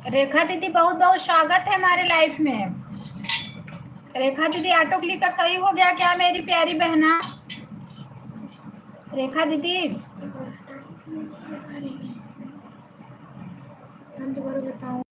रेखा दीदी बहुत बहुत स्वागत है हमारे लाइफ में। रेखा दीदी ऑटो क्लिकर सही हो गया क्या मेरी प्यारी बहना? रेखा दीदी बताऊं।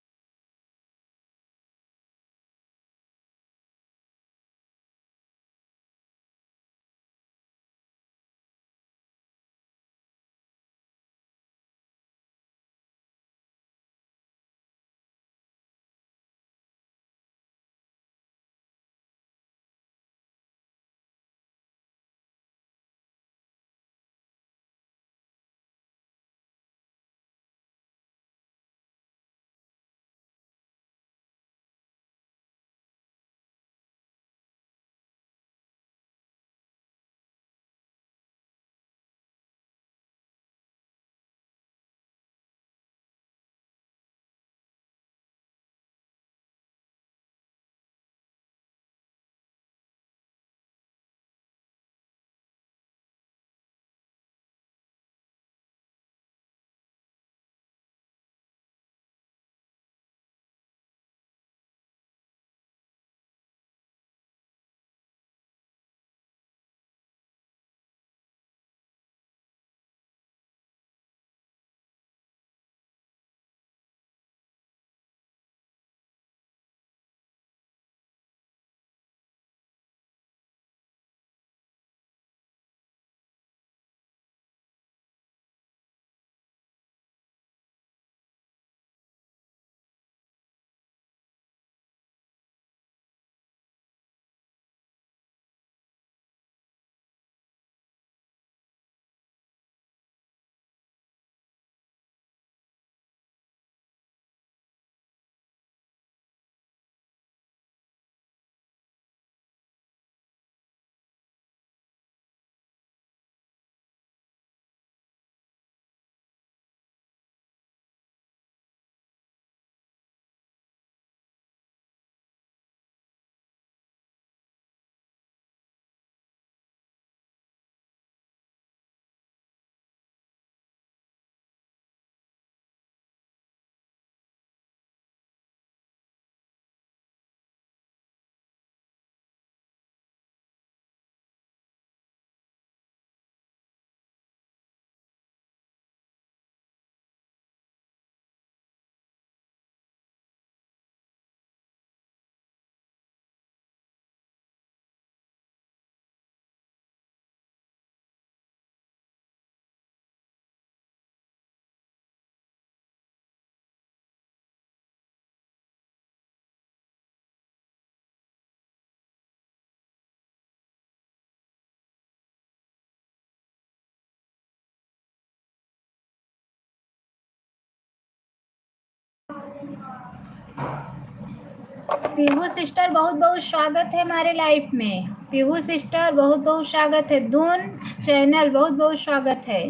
पीहू सिस्टर बहुत बहुत स्वागत है हमारे लाइफ में। पीहू सिस्टर बहुत बहुत स्वागत है। धून चैनल बहुत बहुत स्वागत है।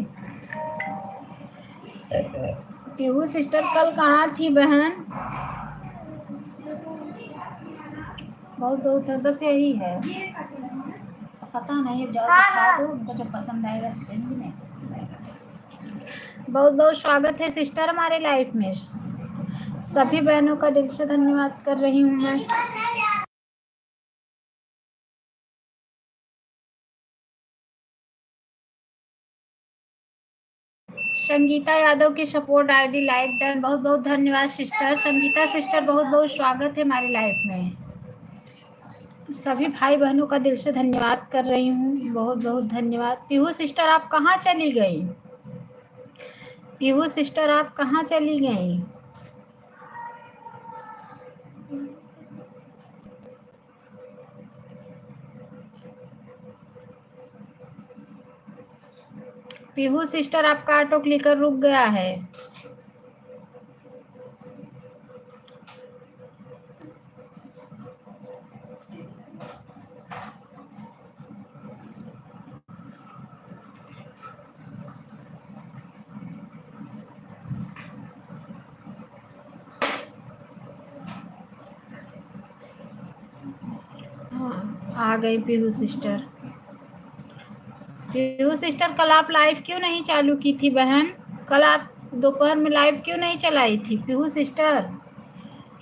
पीहू सिस्टर कल कहाँ थी बहन? बहुत बहुत है, बस यही है, पता नहीं। जाओ दिखा दो उनको, जो पसंद आएगा लेंगे, नहीं पसंद आएगा। बहुत बहुत स्वागत है सिस्टर हमारे लाइफ में। सभी बहनों का दिल से धन्यवाद कर रही हूँ मैं। संगीता यादव की सपोर्ट आईडी लाइक डन, बहुत बहुत धन्यवाद सिस्टर। संगीता सिस्टर बहुत बहुत स्वागत है हमारी लाइफ में। सभी भाई बहनों का दिल से धन्यवाद कर रही हूँ, बहुत बहुत धन्यवाद। पीहू सिस्टर आप कहाँ चली गई? पीहू सिस्टर आप कहाँ चली गई? पीहू सिस्टर आपका ऑटो क्लिकर रुक गया है। आ गई पीहू सिस्टर। पीहू सिस्टर कल आप लाइव क्यों नहीं चालू की थी बहन? कल आप दोपहर में लाइव क्यों नहीं चलाई थी पीहू सिस्टर?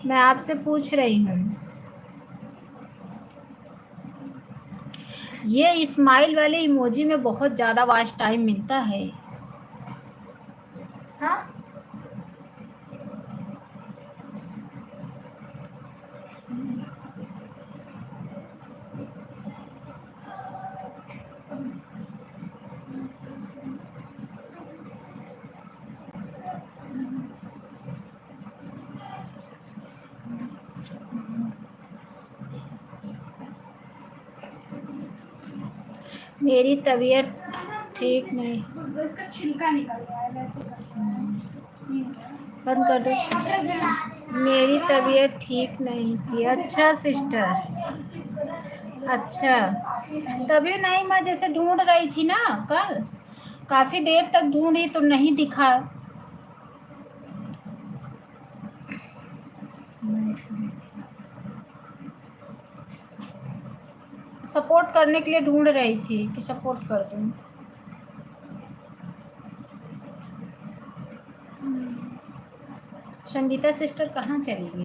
मैं आपसे पूछ रही हूँ। ये स्माइल वाले इमोजी में बहुत ज़्यादा वॉच टाइम मिलता है। हाँ मेरी तबीयत ठीक नहीं। इसका छिलका निकल रहा है, वैसे बंद कर दो। मेरी तबीयत ठीक नहीं थी। अच्छा सिस्टर, अच्छा। तभी नहीं, मैं जैसे ढूंढ रही थी ना कल, काफ़ी देर तक ढूंढी तो नहीं दिखा। सपोर्ट करने के लिए ढूंढ रही थी कि सपोर्ट कर दूं। संगीता सिस्टर कहाँ चली गई?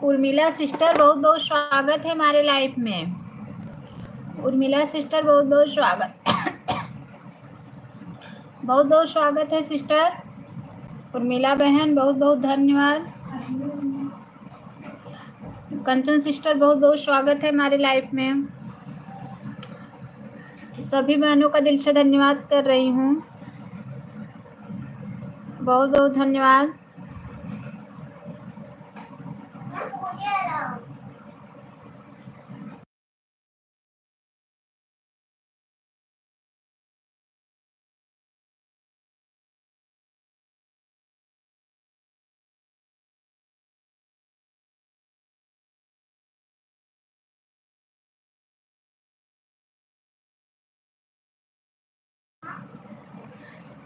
उर्मिला सिस्टर बहुत बहुत स्वागत है हमारे लाइफ में। उर्मिला सिस्टर बहुत बहुत स्वागत, बहुत बहुत स्वागत है सिस्टर। उर्मिला बहन बहुत बहुत धन्यवाद। कंचन सिस्टर बहुत बहुत स्वागत है हमारे लाइफ में। सभी बहनों का दिल से धन्यवाद कर रही हूँ, बहुत बहुत धन्यवाद।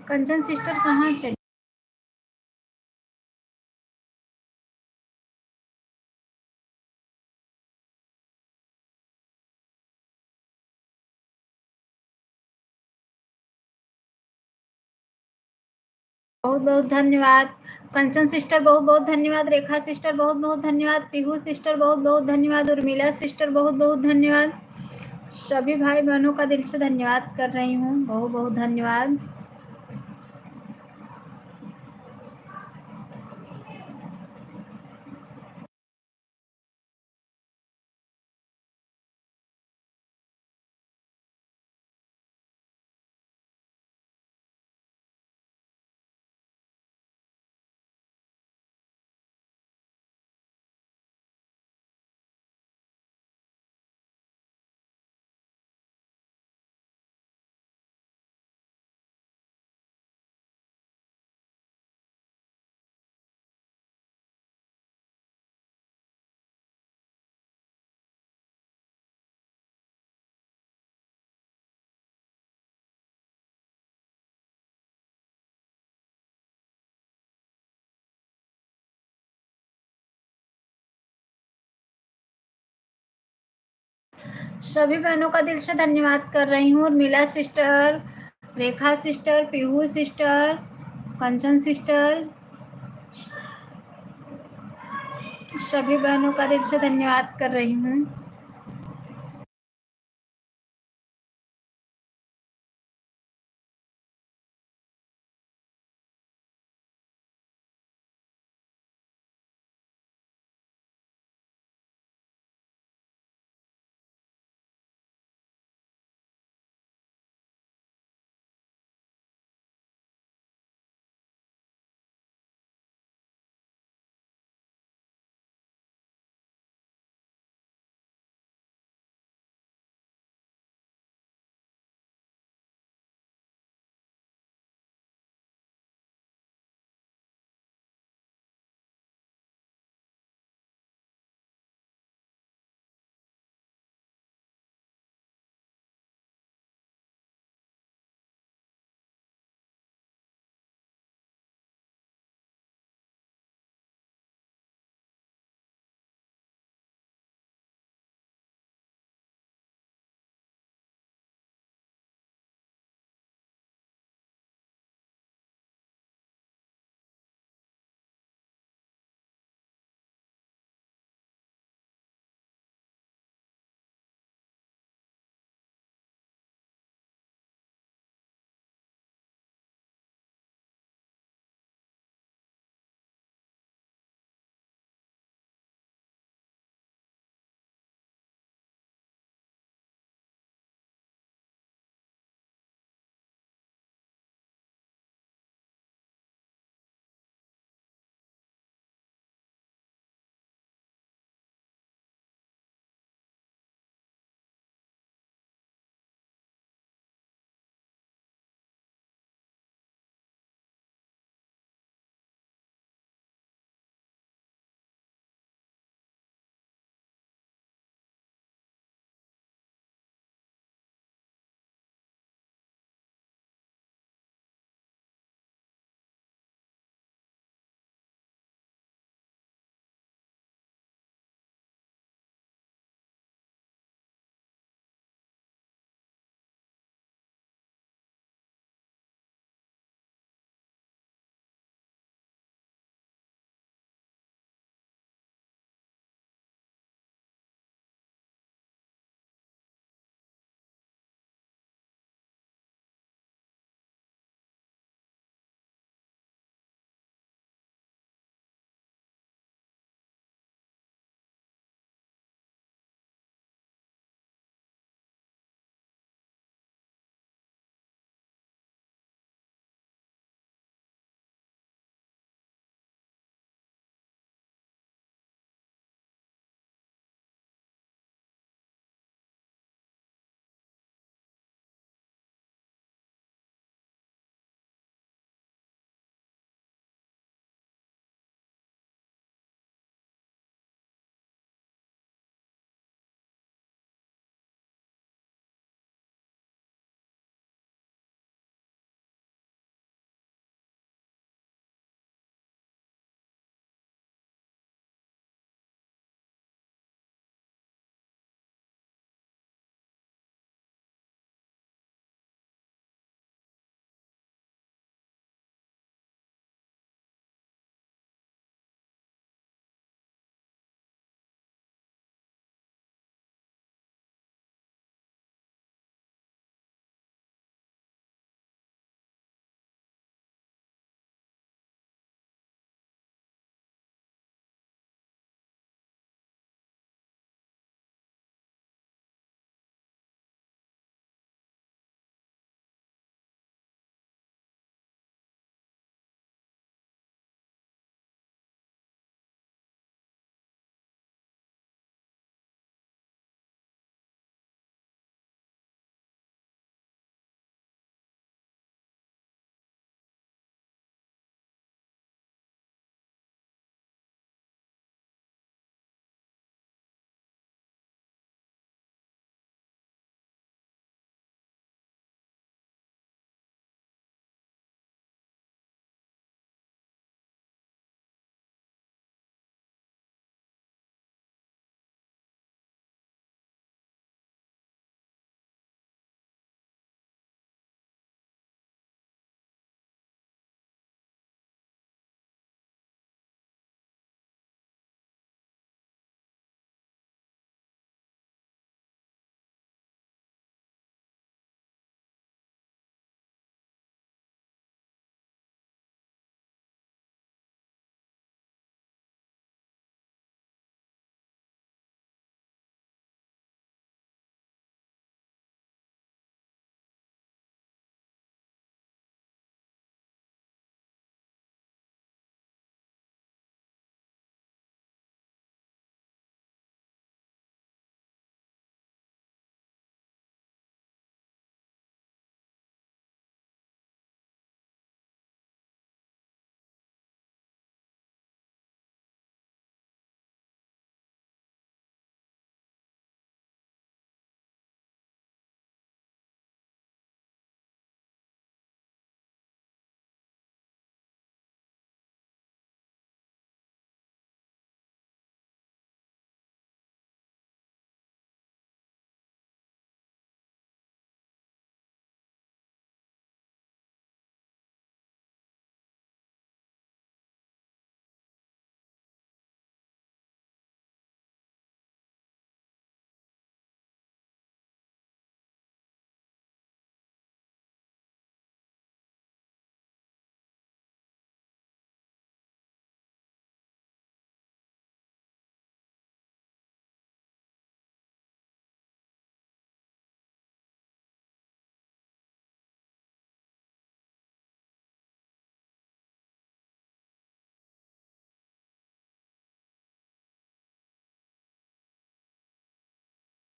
कंचन सिस्टर कहाँ चली? बहुत बहुत धन्यवाद कंचन सिस्टर, बहुत बहुत धन्यवाद। रेखा सिस्टर बहुत बहुत धन्यवाद। पीहू सिस्टर बहुत बहुत धन्यवाद। उर्मिला सिस्टर बहुत बहुत धन्यवाद। सभी भाई बहनों का दिल से धन्यवाद कर रही हूँ, बहुत बहुत धन्यवाद। सभी बहनों का दिल से धन्यवाद कर रही हूँ। उर्मिला सिस्टर, रेखा सिस्टर, पीहू सिस्टर, कंचन सिस्टर, सभी बहनों का दिल से धन्यवाद कर रही हूँ।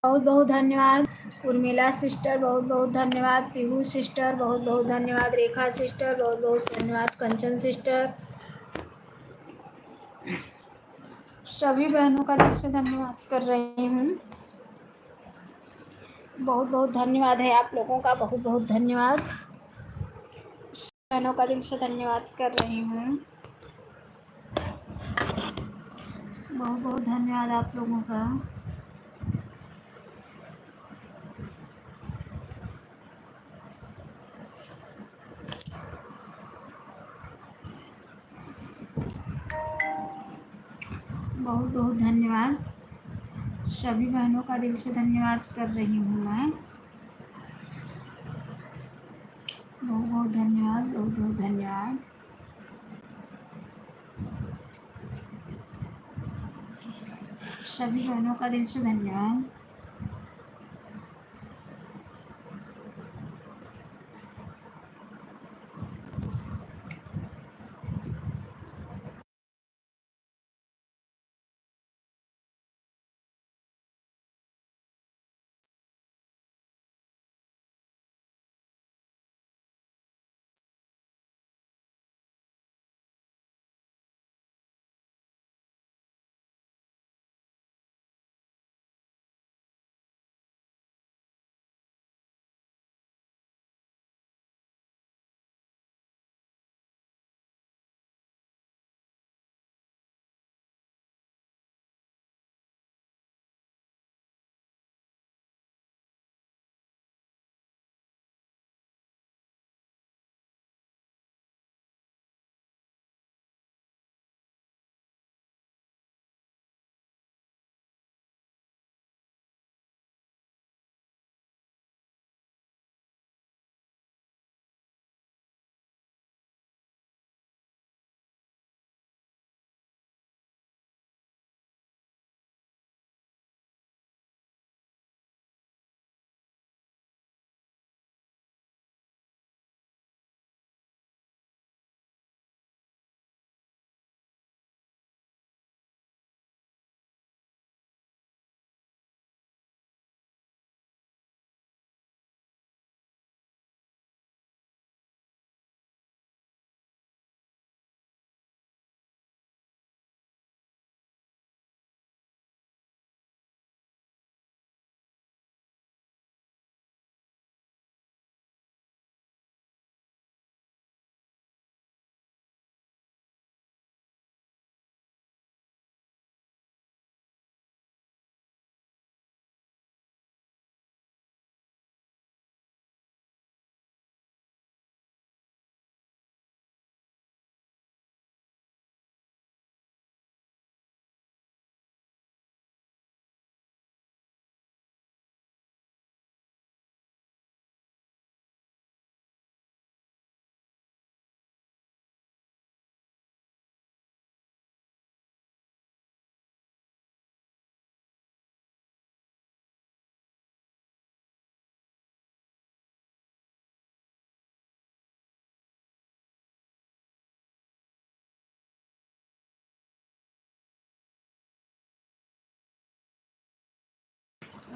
बहुत बहुत धन्यवाद। उर्मिला सिस्टर बहुत बहुत धन्यवाद। पीहू सिस्टर बहुत बहुत धन्यवाद। रेखा सिस्टर बहुत बहुत धन्यवाद। कंचन सिस्टर, सभी बहनों का दिल से धन्यवाद कर रही हूँ। बहुत बहुत धन्यवाद है आप लोगों का, बहुत बहुत धन्यवाद। बहनों का दिल से धन्यवाद कर रही हूँ। बहुत बहुत धन्यवाद आप लोगों का। बहुत बहुत धन्यवाद। सभी बहनों का दिल से धन्यवाद कर रही हूँ मैं। बहुत बहुत धन्यवाद, बहुत बहुत धन्यवाद। सभी बहनों का दिल से धन्यवाद।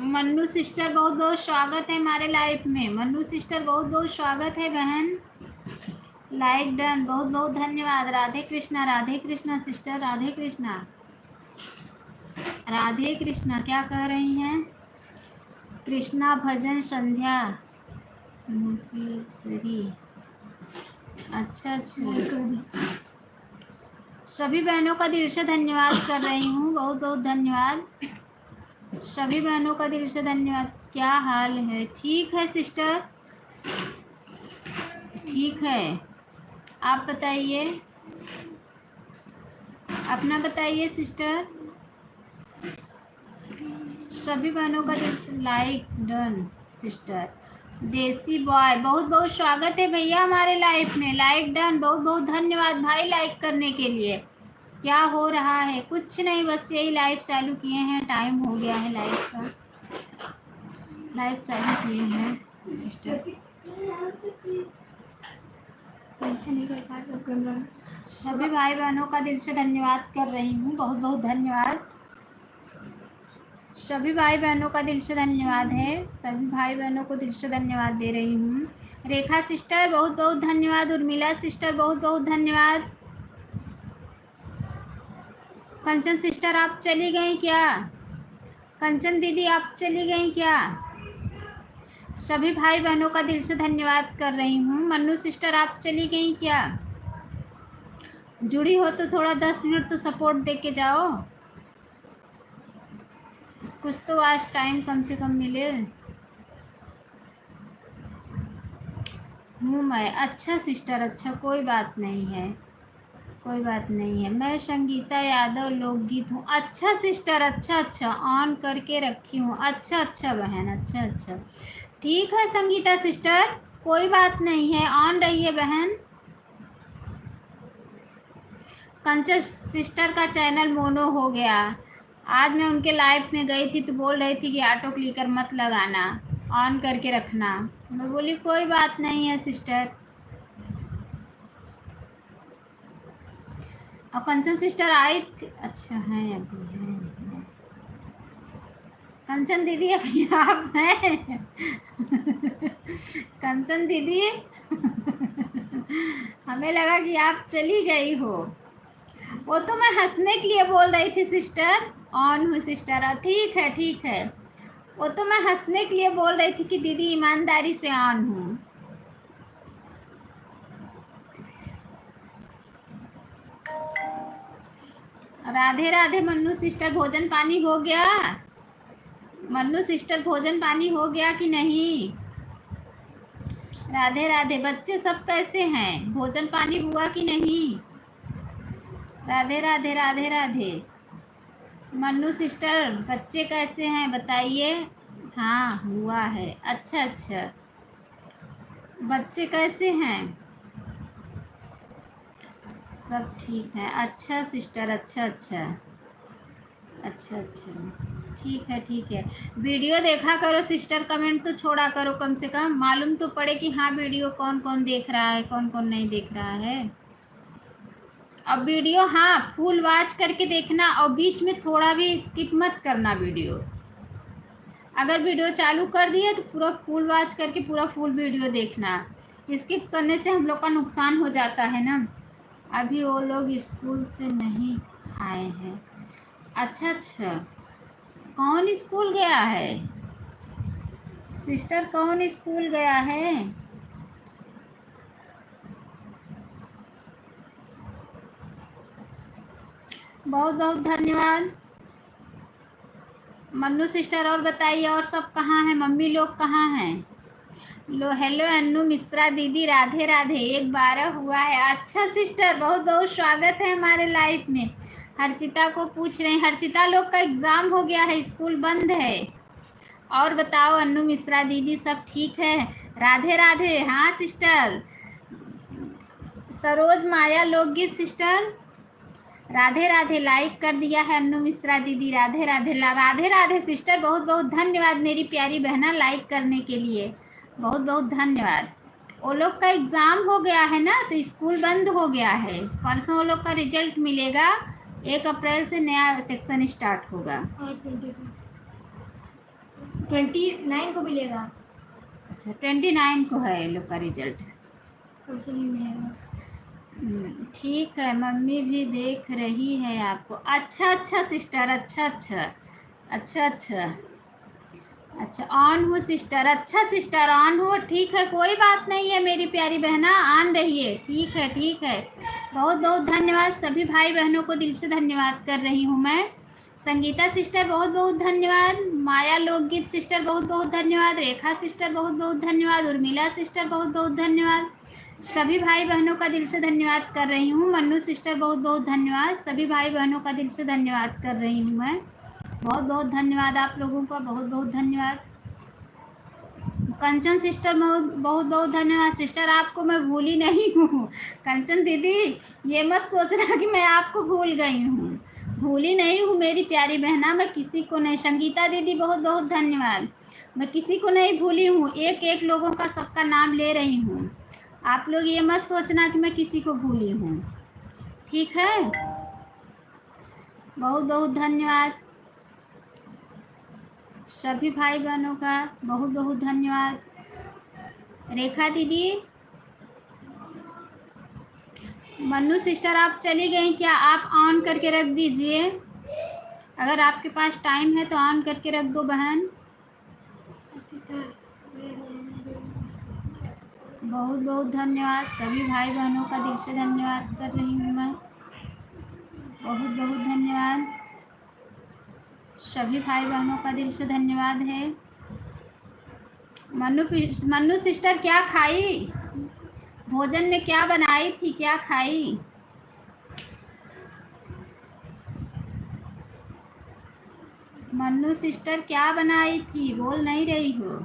मन्नू सिस्टर बहुत बहुत स्वागत है हमारे लाइफ में। मन्नू सिस्टर बहुत बहुत स्वागत है बहन। लाइक डन, बहुत बहुत धन्यवाद। राधे कृष्णा सिस्टर, राधे कृष्णा। राधे कृष्णा क्या कह रही हैं? कृष्णा भजन संध्या मुकेशरी, अच्छा अच्छा। सभी बहनों का दिल से धन्यवाद कर रही हूँ, बहुत बहुत धन्यवाद। सभी बहनों का दिल से धन्यवाद। क्या हाल है? ठीक है सिस्टर, ठीक है। आप बताइए, अपना बताइए सिस्टर। सभी बहनों का दिल से लाइक डन सिस्टर। देसी बॉय बहुत बहुत स्वागत है भैया हमारे लाइफ में। लाइक डन, बहुत बहुत धन्यवाद भाई लाइक करने के लिए। क्या हो रहा है? कुछ नहीं, बस यही लाइव चालू किए हैं, टाइम हो गया है लाइव का। लाइव चालू किए हैं सिस्टर। कैसे नहीं कर पा रहे कैमरा? सभी भाई बहनों का दिल से धन्यवाद कर रही हूँ, बहुत बहुत धन्यवाद। सभी भाई बहनों का दिल से धन्यवाद है। सभी भाई बहनों को दिल से धन्यवाद दे रही हूँ। रेखा सिस्टर बहुत बहुत धन्यवाद। उर्मिला सिस्टर बहुत बहुत धन्यवाद। कंचन सिस्टर आप चली गई क्या? कंचन दीदी आप चली गई क्या? सभी भाई बहनों का दिल से धन्यवाद कर रही हूँ। मन्नू सिस्टर आप चली गई क्या? जुड़ी हो तो थोड़ा 10 मिनट तो सपोर्ट दे के जाओ, कुछ तो आज टाइम कम से कम मिले। हूँ मैं अच्छा सिस्टर, अच्छा कोई बात नहीं है, कोई बात नहीं है। मैं संगीता यादव लोकगीत हूँ। अच्छा सिस्टर, अच्छा अच्छा ऑन करके रखी हूँ। अच्छा अच्छा बहन, अच्छा अच्छा ठीक है संगीता सिस्टर, कोई बात नहीं है, ऑन रहिए बहन। कंचन सिस्टर का चैनल मोनो हो गया। आज मैं उनके लाइव में गई थी तो बोल रही थी कि ऑटो क्लिकर मत लगाना, ऑन करके रखना। मैं बोली कोई बात नहीं है सिस्टर। और कंचन सिस्टर आई थी, अच्छा है अभी है। कंचन दीदी अभी आप हैं? कंचन दीदी हमें लगा कि आप चली गई हो। वो तो मैं हंसने के लिए बोल रही थी सिस्टर, ऑन हूँ सिस्टर। ठीक है ठीक है, वो तो मैं हंसने के लिए बोल रही थी कि दीदी ईमानदारी से ऑन हूँ। राधे राधे मन्नू सिस्टर, भोजन पानी हो गया? मन्नू सिस्टर भोजन पानी हो गया कि नहीं? राधे राधे। बच्चे सब कैसे हैं? भोजन पानी हुआ कि नहीं? राधे राधे राधे राधे। मन्नू सिस्टर बच्चे कैसे हैं बताइए? हाँ हुआ है। अच्छा अच्छा, बच्चे कैसे हैं? सब ठीक है। अच्छा सिस्टर, अच्छा अच्छा अच्छा अच्छा ठीक है ठीक है। वीडियो देखा करो सिस्टर, कमेंट तो छोड़ा करो, कम से कम मालूम तो पड़े कि हाँ वीडियो कौन कौन देख रहा है, कौन कौन नहीं देख रहा है। अब वीडियो हाँ फुल वॉच करके देखना, और बीच में थोड़ा भी स्किप मत करना वीडियो। अगर वीडियो चालू कर दिए तो पूरा फुल वॉच करके पूरा फुल वीडियो देखना। स्किप करने से हम लोग का नुकसान हो जाता है ना। अभी वो लोग स्कूल से नहीं आए हैं। अच्छा अच्छा, कौन स्कूल गया है सिस्टर? कौन स्कूल गया है? बहुत बहुत धन्यवाद मन्नू सिस्टर। और बताइए और सब कहाँ हैं? मम्मी लोग कहाँ हैं? लो हेलो अन्नू मिश्रा दीदी, राधे राधे। 1:12 हुआ है। अच्छा सिस्टर, बहुत बहुत स्वागत है हमारे लाइफ में। हर्षिता को पूछ रहे हैं, हर्षिता लोग का एग्ज़ाम हो गया है, स्कूल बंद है। और बताओ अन्नू मिश्रा दीदी सब ठीक है? राधे राधे। हाँ सिस्टर। सरोज माया लोकगीत सिस्टर, राधे राधे। लाइक कर दिया है अन्नू मिश्रा दीदी, राधे राधे। राधे राधे सिस्टर, बहुत बहुत धन्यवाद मेरी प्यारी बहना लाइक करने के लिए, बहुत बहुत धन्यवाद। वो लोग का एग्ज़ाम हो गया है ना, तो स्कूल बंद हो गया है। परसों वो लोग का रिजल्ट मिलेगा, 1 अप्रैल से नया सेक्शन स्टार्ट होगा। 29 को मिलेगा। अच्छा 29 को है ये लोग का रिजल्ट। परसों नहीं मिलेगा। ठीक है, मम्मी भी देख रही है आपको। अच्छा अच्छा सिस्टर, अच्छा अच्छा अच्छा अच्छा अच्छा ऑन हो सिस्टर। अच्छा सिस्टर ऑन हो, ठीक है कोई बात नहीं है मेरी प्यारी बहना, ऑन रहिए। ठीक है ठीक है, बहुत बहुत धन्यवाद। सभी भाई बहनों को दिल से धन्यवाद कर रही हूँ मैं। संगीता सिस्टर बहुत बहुत धन्यवाद। माया लोकगीत सिस्टर बहुत बहुत धन्यवाद। रेखा सिस्टर बहुत बहुत धन्यवाद। उर्मिला सिस्टर बहुत बहुत धन्यवाद। सभी भाई बहनों का दिल से धन्यवाद कर रही हूँ। मन्नू सिस्टर बहुत बहुत धन्यवाद। सभी भाई बहनों का दिल से धन्यवाद कर रही हूँ मैं। बहुत बहुत धन्यवाद आप लोगों का, बहुत बहुत धन्यवाद। कंचन सिस्टर बहुत बहुत धन्यवाद। सिस्टर आपको मैं भूली नहीं हूँ। कंचन दीदी ये मत सोचना कि मैं आपको भूल गई हूँ, भूली नहीं हूँ मेरी प्यारी बहना, मैं किसी को नहीं। संगीता दीदी बहुत बहुत धन्यवाद, मैं किसी को नहीं भूली हूँ, एक एक लोगों का सबका नाम ले रही हूँ। आप लोग ये मत सोचना कि मैं किसी को भूली हूँ, ठीक है? बहुत बहुत धन्यवाद। सभी भाई बहनों का बहुत बहुत धन्यवाद। रेखा दीदी, मन्नू सिस्टर आप चली गई क्या? आप ऑन करके रख दीजिए, अगर आपके पास टाइम है तो ऑन करके रख दो बहन। बहुत बहुत धन्यवाद, सभी भाई बहनों का दिल से धन्यवाद कर रही हूँ मैं। बहुत बहुत धन्यवाद, सभी भाई बहनों का दिल से धन्यवाद है। मन्नू सिस्टर क्या खाई? भोजन में क्या बनाई थी, क्या खाई? मन्नू सिस्टर क्या बनाई थी, बोल नहीं रही हो?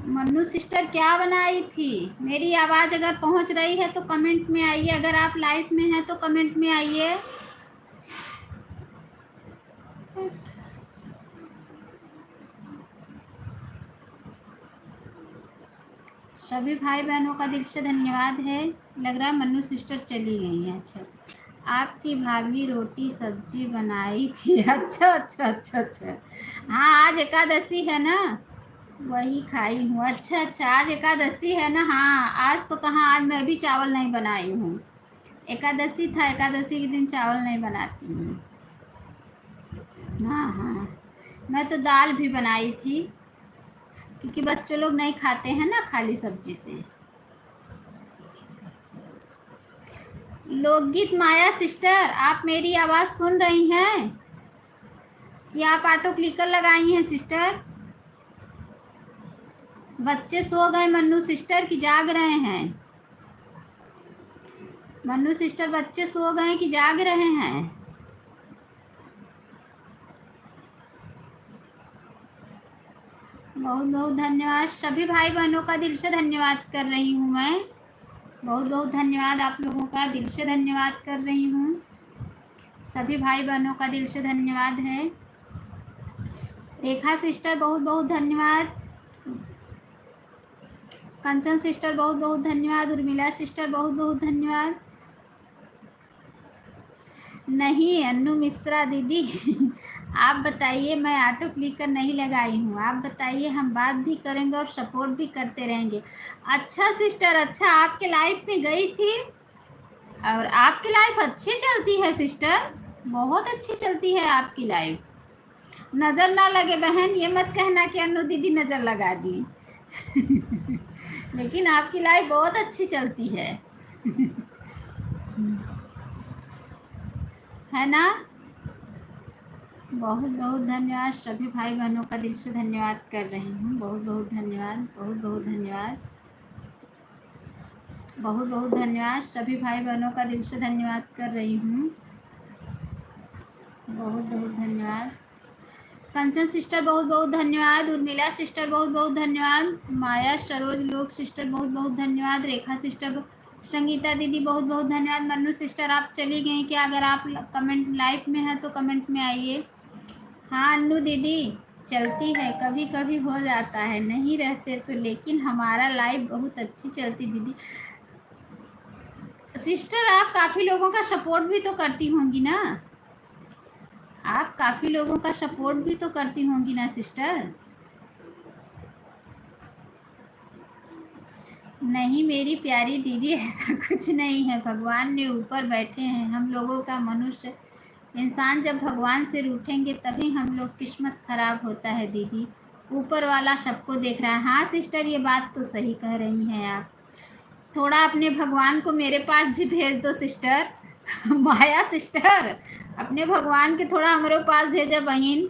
मन्नू सिस्टर क्या बनाई थी? मेरी आवाज़ अगर पहुंच रही है तो कमेंट में आइए, अगर आप लाइव में हैं तो कमेंट में आइए। सभी भाई बहनों का दिल से धन्यवाद है। लग रहा है मन्नू सिस्टर चली गई हैं। अच्छा, आपकी भाभी रोटी सब्जी बनाई थी। अच्छा अच्छा अच्छा अच्छा, हाँ आज एकादशी है ना, वही खाई हूँ। अच्छा अच्छा, आज एकादशी है ना। हाँ आज तो कहाँ, आज मैं भी चावल नहीं बनाई हूँ, एकादशी था, एकादशी के दिन चावल नहीं बनाती हूँ। हाँ हाँ, मैं तो दाल भी बनाई थी, क्योंकि बच्चे लोग नहीं खाते हैं ना खाली सब्जी से। लोकगीत माया सिस्टर, आप मेरी आवाज़ सुन रही हैं कि आप ऑटो क्लिकर लगाई हैं सिस्टर? बच्चे सो गए मन्नू सिस्टर कि जाग रहे हैं? मन्नू सिस्टर बच्चे सो गए कि जाग रहे हैं? बहुत बहुत धन्यवाद, सभी भाई बहनों का दिल से धन्यवाद कर रही हूँ मैं। बहुत बहुत धन्यवाद, आप लोगों का दिल से धन्यवाद कर रही हूँ। सभी भाई बहनों का दिल से धन्यवाद है। रेखा सिस्टर बहुत बहुत धन्यवाद। कंचन सिस्टर बहुत बहुत धन्यवाद। उर्मिला सिस्टर बहुत बहुत धन्यवाद। नहीं अन्नू मिश्रा दीदी आप बताइए, मैं ऑटो क्लिकर नहीं लगाई हूँ। आप बताइए, हम बात भी करेंगे और सपोर्ट भी करते रहेंगे। अच्छा सिस्टर, अच्छा आपके लाइफ में गई थी और आपकी लाइफ अच्छी चलती है सिस्टर, बहुत अच्छी चलती है आपकी लाइफ। नज़र ना लगे बहन, ये मत कहना कि अन्नू दीदी नज़र लगा दी लेकिन आपकी लाइफ बहुत अच्छी चलती है है ना? बहुत बहुत धन्यवाद, सभी भाई बहनों का दिल से धन्यवाद कर रही हूँ। बहुत बहुत धन्यवाद, बहुत बहुत धन्यवाद, बहुत बहुत धन्यवाद, सभी भाई बहनों का दिल से धन्यवाद कर रही हूँ। बहुत बहुत धन्यवाद। कंचन सिस्टर बहुत बहुत धन्यवाद। उर्मिला सिस्टर बहुत बहुत धन्यवाद। माया सरोज लोक सिस्टर बहुत बहुत धन्यवाद। रेखा सिस्टर, संगीता दीदी बहुत बहुत धन्यवाद। मन्नू सिस्टर आप चली गई क्या? अगर आप कमेंट लाइव में हैं तो कमेंट में आइए। हाँ अन्नू दीदी चलती है, कभी कभी हो जाता है, नहीं रहते तो, लेकिन हमारा लाइव बहुत अच्छी चलती दीदी। सिस्टर आप काफ़ी लोगों का सपोर्ट भी तो करती होंगी ना, आप काफ़ी लोगों का सपोर्ट भी तो करती होंगी ना सिस्टर? नहीं मेरी प्यारी दीदी ऐसा कुछ नहीं है, भगवान ने ऊपर बैठे हैं। हम लोगों का, मनुष्य इंसान जब भगवान से रूठेंगे तभी हम लोग किस्मत खराब होता है दीदी। ऊपर वाला सबको देख रहा है। हाँ सिस्टर ये बात तो सही कह रही हैं आप। थोड़ा अपने भगवान को मेरे पास भी भेज दो सिस्टर माया सिस्टर, अपने भगवान के थोड़ा हमारे पास भेजा बहन।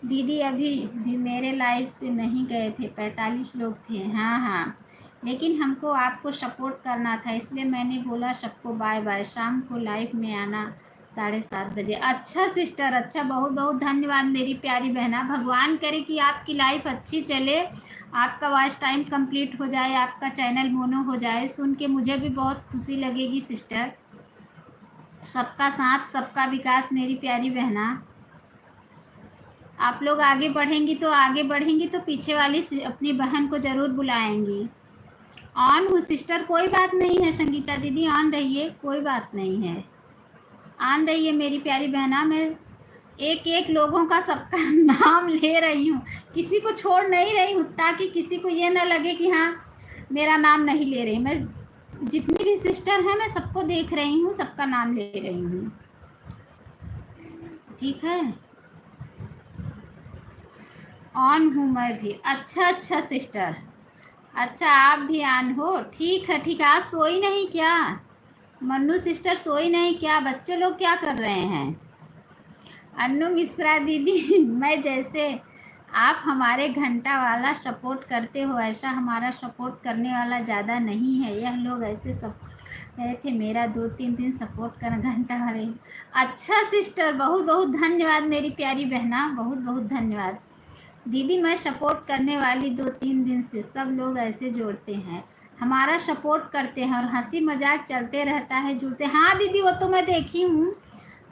दीदी अभी भी मेरे लाइफ से नहीं गए थे, 45 लोग थे। हाँ हाँ, लेकिन हमको आपको सपोर्ट करना था, इसलिए मैंने बोला सबको बाय बाय, शाम को लाइव में आना 7:30 बजे। अच्छा सिस्टर, अच्छा बहुत बहुत धन्यवाद मेरी प्यारी बहना। भगवान करे कि आपकी लाइफ अच्छी चले, आपका वॉच टाइम कंप्लीट हो जाए, आपका चैनल मोनो हो जाए, सुन के मुझे भी बहुत खुशी लगेगी सिस्टर। सबका साथ सबका विकास मेरी प्यारी बहना। आप लोग आगे बढ़ेंगी तो पीछे वाली अपनी बहन को ज़रूर बुलाएंगी। ऑन हूँ सिस्टर, कोई बात नहीं है। संगीता दीदी ऑन रहिए, कोई बात नहीं है। आन रही है मेरी प्यारी बहना। मैं एक एक लोगों का सबका नाम ले रही हूँ, किसी को छोड़ नहीं रही हूँ, ताकि किसी को ये ना लगे कि हाँ मेरा नाम नहीं ले रही। मैं जितनी भी सिस्टर हैं मैं सबको देख रही हूँ, सबका नाम ले रही हूँ, ठीक है। ऑन हूँ मैं भी। अच्छा अच्छा सिस्टर, अच्छा आप भी ऑन हो, ठीक है ठीक है। आज सोई नहीं क्या मन्नू सिस्टर, सोई नहीं क्या? बच्चे लोग क्या कर रहे हैं? अन्नू मिश्रा दीदी मैं जैसे आप हमारे घंटा वाला सपोर्ट करते हो, ऐसा हमारा सपोर्ट करने वाला ज़्यादा नहीं है। यह लोग ऐसे सब कहे थे मेरा 2-3 दिन सपोर्ट कर घंटा वाले। अच्छा सिस्टर, बहुत बहुत धन्यवाद मेरी प्यारी बहना, बहुत बहुत धन्यवाद दीदी। मैं सपोर्ट करने वाली 2-3 दिन से सब लोग ऐसे जोड़ते हैं, हमारा सपोर्ट करते हैं और हंसी मजाक चलते रहता है, जुड़ते। हाँ दीदी वो तो मैं देखी हूँ,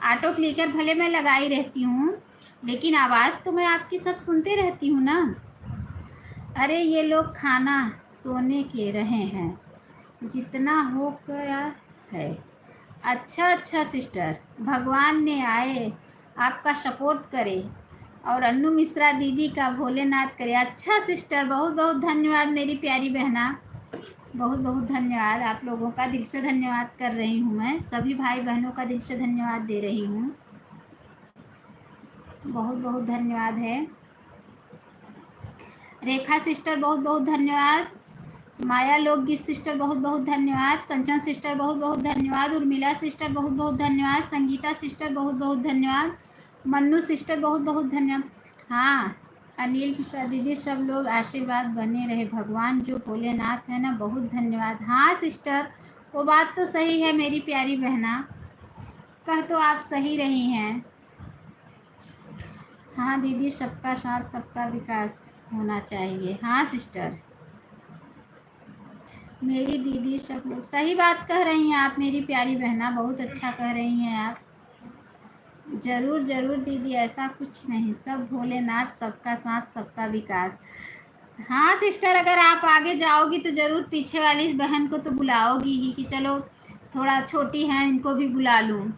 ऑटो क्लिकर भले मैं लगाई रहती हूँ, लेकिन आवाज़ तो मैं आपकी सब सुनते रहती हूँ ना। अरे ये लोग खाना सोने के रहे हैं, जितना हो गया है। अच्छा अच्छा सिस्टर, भगवान ने आए आपका सपोर्ट करे और अन्नू मिश्रा दीदी का भोलेनाथ करे। अच्छा सिस्टर, बहुत बहुत धन्यवाद मेरी प्यारी बहना, बहुत बहुत धन्यवाद। आप लोगों का दिल से धन्यवाद कर रही हूँ मैं, सभी भाई बहनों का दिल से धन्यवाद दे रही हूँ, बहुत बहुत धन्यवाद है। रेखा सिस्टर बहुत बहुत धन्यवाद, माया लोकगीत सिस्टर बहुत बहुत धन्यवाद, कंचन सिस्टर बहुत बहुत धन्यवाद, उर्मिला सिस्टर बहुत बहुत धन्यवाद, संगीता सिस्टर बहुत बहुत धन्यवाद, मन्नू सिस्टर बहुत बहुत धन्यवाद। हाँ अनिल प्रसाद दीदी, सब लोग आशीर्वाद बने रहे, भगवान जो भोलेनाथ है ना, बहुत धन्यवाद। हाँ सिस्टर वो बात तो सही है मेरी प्यारी बहना, कह तो आप सही रही हैं। हाँ दीदी, सबका साथ सबका विकास होना चाहिए। हाँ सिस्टर मेरी दीदी, सब लोग सही बात कह रही हैं आप मेरी प्यारी बहना, बहुत अच्छा कह रही हैं आप। जरूर जरूर दीदी, ऐसा कुछ नहीं, सब भोलेनाथ, सबका साथ सबका विकास। हाँ सिस्टर, अगर आप आगे जाओगी तो ज़रूर पीछे वाली इस बहन को तो बुलाओगी ही, कि चलो थोड़ा छोटी हैं इनको भी बुला लूँ।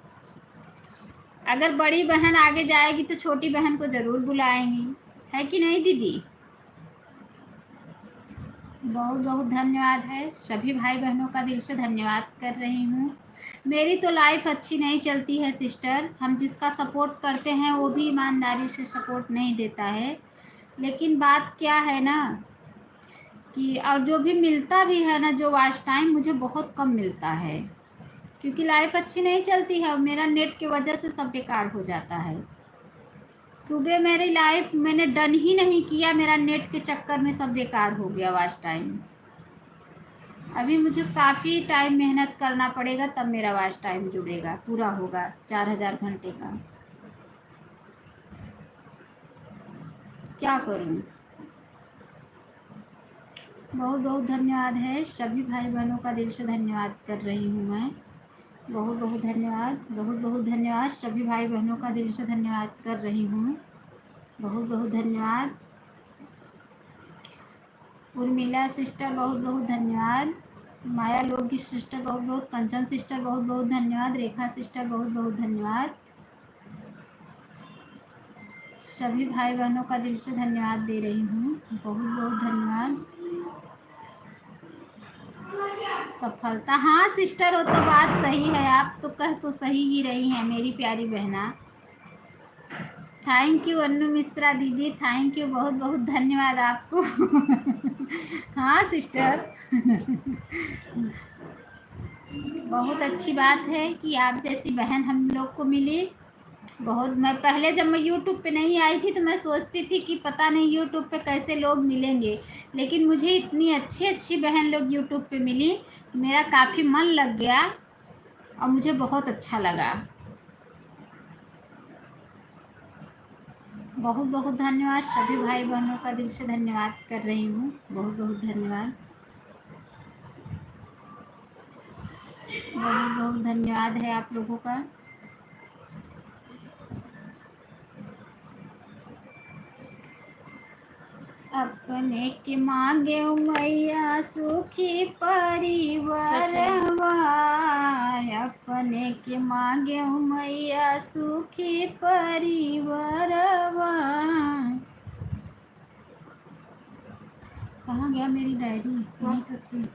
अगर बड़ी बहन आगे जाएगी तो छोटी बहन को ज़रूर बुलाएंगी, है कि नहीं दीदी? बहुत बहुत धन्यवाद है, सभी भाई बहनों का दिल से धन्यवाद कर रही हूँ। मेरी तो लाइफ अच्छी नहीं चलती है सिस्टर, हम जिसका सपोर्ट करते हैं वो भी ईमानदारी से सपोर्ट नहीं देता है। लेकिन बात क्या है ना कि और जो भी मिलता भी है ना, जो वॉच टाइम, मुझे बहुत कम मिलता है, क्योंकि लाइफ अच्छी नहीं चलती है और मेरा नेट की वजह से सब बेकार हो जाता है। सुबह मेरी लाइफ मैंने डन ही नहीं किया, मेरा नेट के चक्कर में सब बेकार हो गया वॉच टाइम। अभी मुझे काफ़ी टाइम मेहनत करना पड़ेगा, तब मेरा वॉच टाइम जुड़ेगा, पूरा होगा 4000 घंटे का। क्या करूं? बहुत बहुत धन्यवाद है, सभी भाई बहनों का दिल से धन्यवाद कर रही हूँ मैं, बहुत बहुत धन्यवाद, बहुत बहुत धन्यवाद, सभी भाई बहनों का दिल से धन्यवाद कर रही हूँ, बहुत बहुत धन्यवाद। उर्मिला सिस्टर बहुत बहुत धन्यवाद, माया लोगी सिस्टर बहुत बहुत, कंचन सिस्टर बहुत बहुत धन्यवाद, रेखा सिस्टर बहुत बहुत धन्यवाद, सभी भाई बहनों का दिल से धन्यवाद दे रही हूँ, बहुत बहुत धन्यवाद। सफलता, हाँ सिस्टर वो तो बात सही है, आप तो कह तो सही ही रही हैं मेरी प्यारी बहना। थैंक यू अन्नू मिश्रा दीदी, थैंक यू, बहुत बहुत धन्यवाद आपको हाँ सिस्टर बहुत अच्छी बात है कि आप जैसी बहन हम लोग को मिली। बहुत, मैं पहले जब मैं यूट्यूब पे नहीं आई थी तो मैं सोचती थी कि पता नहीं यूट्यूब पे कैसे लोग मिलेंगे, लेकिन मुझे इतनी अच्छी अच्छी बहन लोग यूट्यूब पे मिली, मेरा काफ़ी मन लग गया और मुझे बहुत अच्छा लगा। बहुत बहुत धन्यवाद, सभी भाई बहनों का दिल से धन्यवाद कर रही हूँ, बहुत बहुत धन्यवाद, बहुत बहुत धन्यवाद है आप लोगों का। अब अपने के मांगे मैया सुखी परिवारवा, अपने के मांगे मैया सुखी परिवारवा। कहाँ गया मेरी डायरी? यहीं तो थी।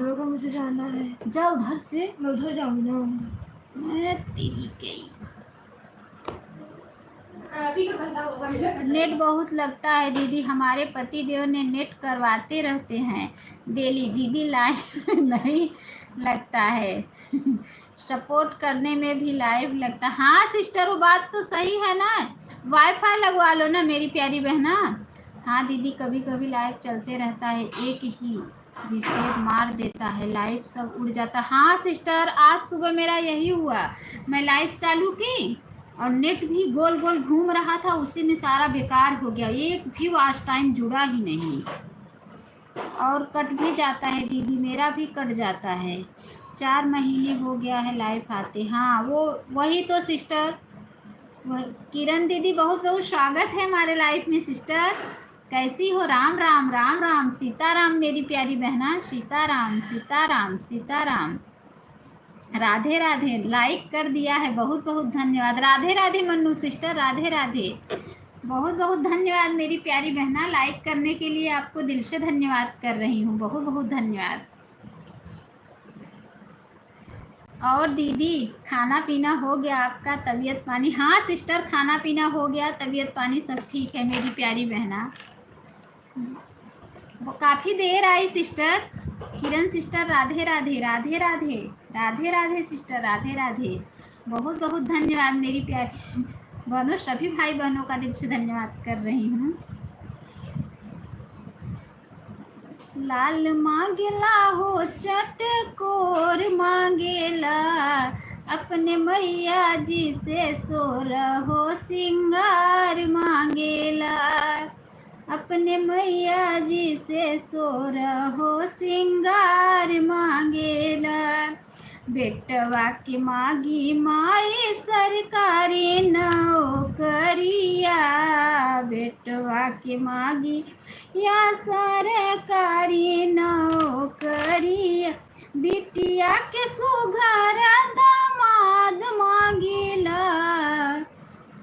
को मुझे जाना है। जा उधर से। मैं उधर जाऊंगी ना। मैं तेरी गई। अभी का घंटा होगा। नेट बहुत लगता है दीदी, हमारे पति देव ने नेट करवाते रहते हैं डेली। दीदी लाइव में नहीं लगता है सपोर्ट करने में भी लाइव लगता। हाँ सिस्टर, वो बात तो सही है ना, वाईफाई लगवा लो ना मेरी प्यारी बहना। हाँ दीदी, कभी कभी लाइव चलते रहता है, एक ही डिस्टर्ब मार देता है, लाइव सब उड़ जाता। हाँ सिस्टर, आज सुबह मेरा यही हुआ, मैं लाइव चालू की और नेट भी गोल गोल घूम रहा था, उसी में सारा बेकार हो गया, एक भी वॉच टाइम जुड़ा ही नहीं और कट भी जाता है दीदी, मेरा भी कट जाता है। 4 महीने हो गया है लाइव आते। हाँ वो वही तो सिस्टर, किरण दीदी बहुत बहुत स्वागत है हमारे लाइफ में। सिस्टर कैसी हो? राम राम राम राम, सीताराम मेरी प्यारी बहना, सीताराम सीताराम सीताराम। राधे राधे, लाइक कर दिया है, बहुत बहुत धन्यवाद। राधे राधे मन्नू सिस्टर, राधे राधे, बहुत बहुत धन्यवाद मेरी प्यारी बहना, लाइक करने के लिए आपको दिल से धन्यवाद कर रही हूँ, बहुत बहुत धन्यवाद। और दीदी खाना पीना हो गया आपका, तबीयत पानी? हाँ सिस्टर, खाना पीना हो गया, तबीयत पानी सब ठीक है मेरी प्यारी बहना। वो काफ़ी देर आई सिस्टर। किरण सिस्टर राधे राधे, राधे राधे, राधे राधे सिस्टर, राधे राधे, बहुत बहुत धन्यवाद मेरी प्यारी बहनों, सभी भाई बहनों का दिल से धन्यवाद कर रही हूँ। लाल मांगेला हो चटकोर मांगेला, अपने मैया जी से सोर हो सिंगार मांगेला, अपने मैया जी से सोर हो सिंगार मांगेला। बेटवा की मागी माई सरकारी नौकरिया, बेटवा की मागी या सरकारी नौकरिया, बिटिया के सुघर दामाद मांगेला,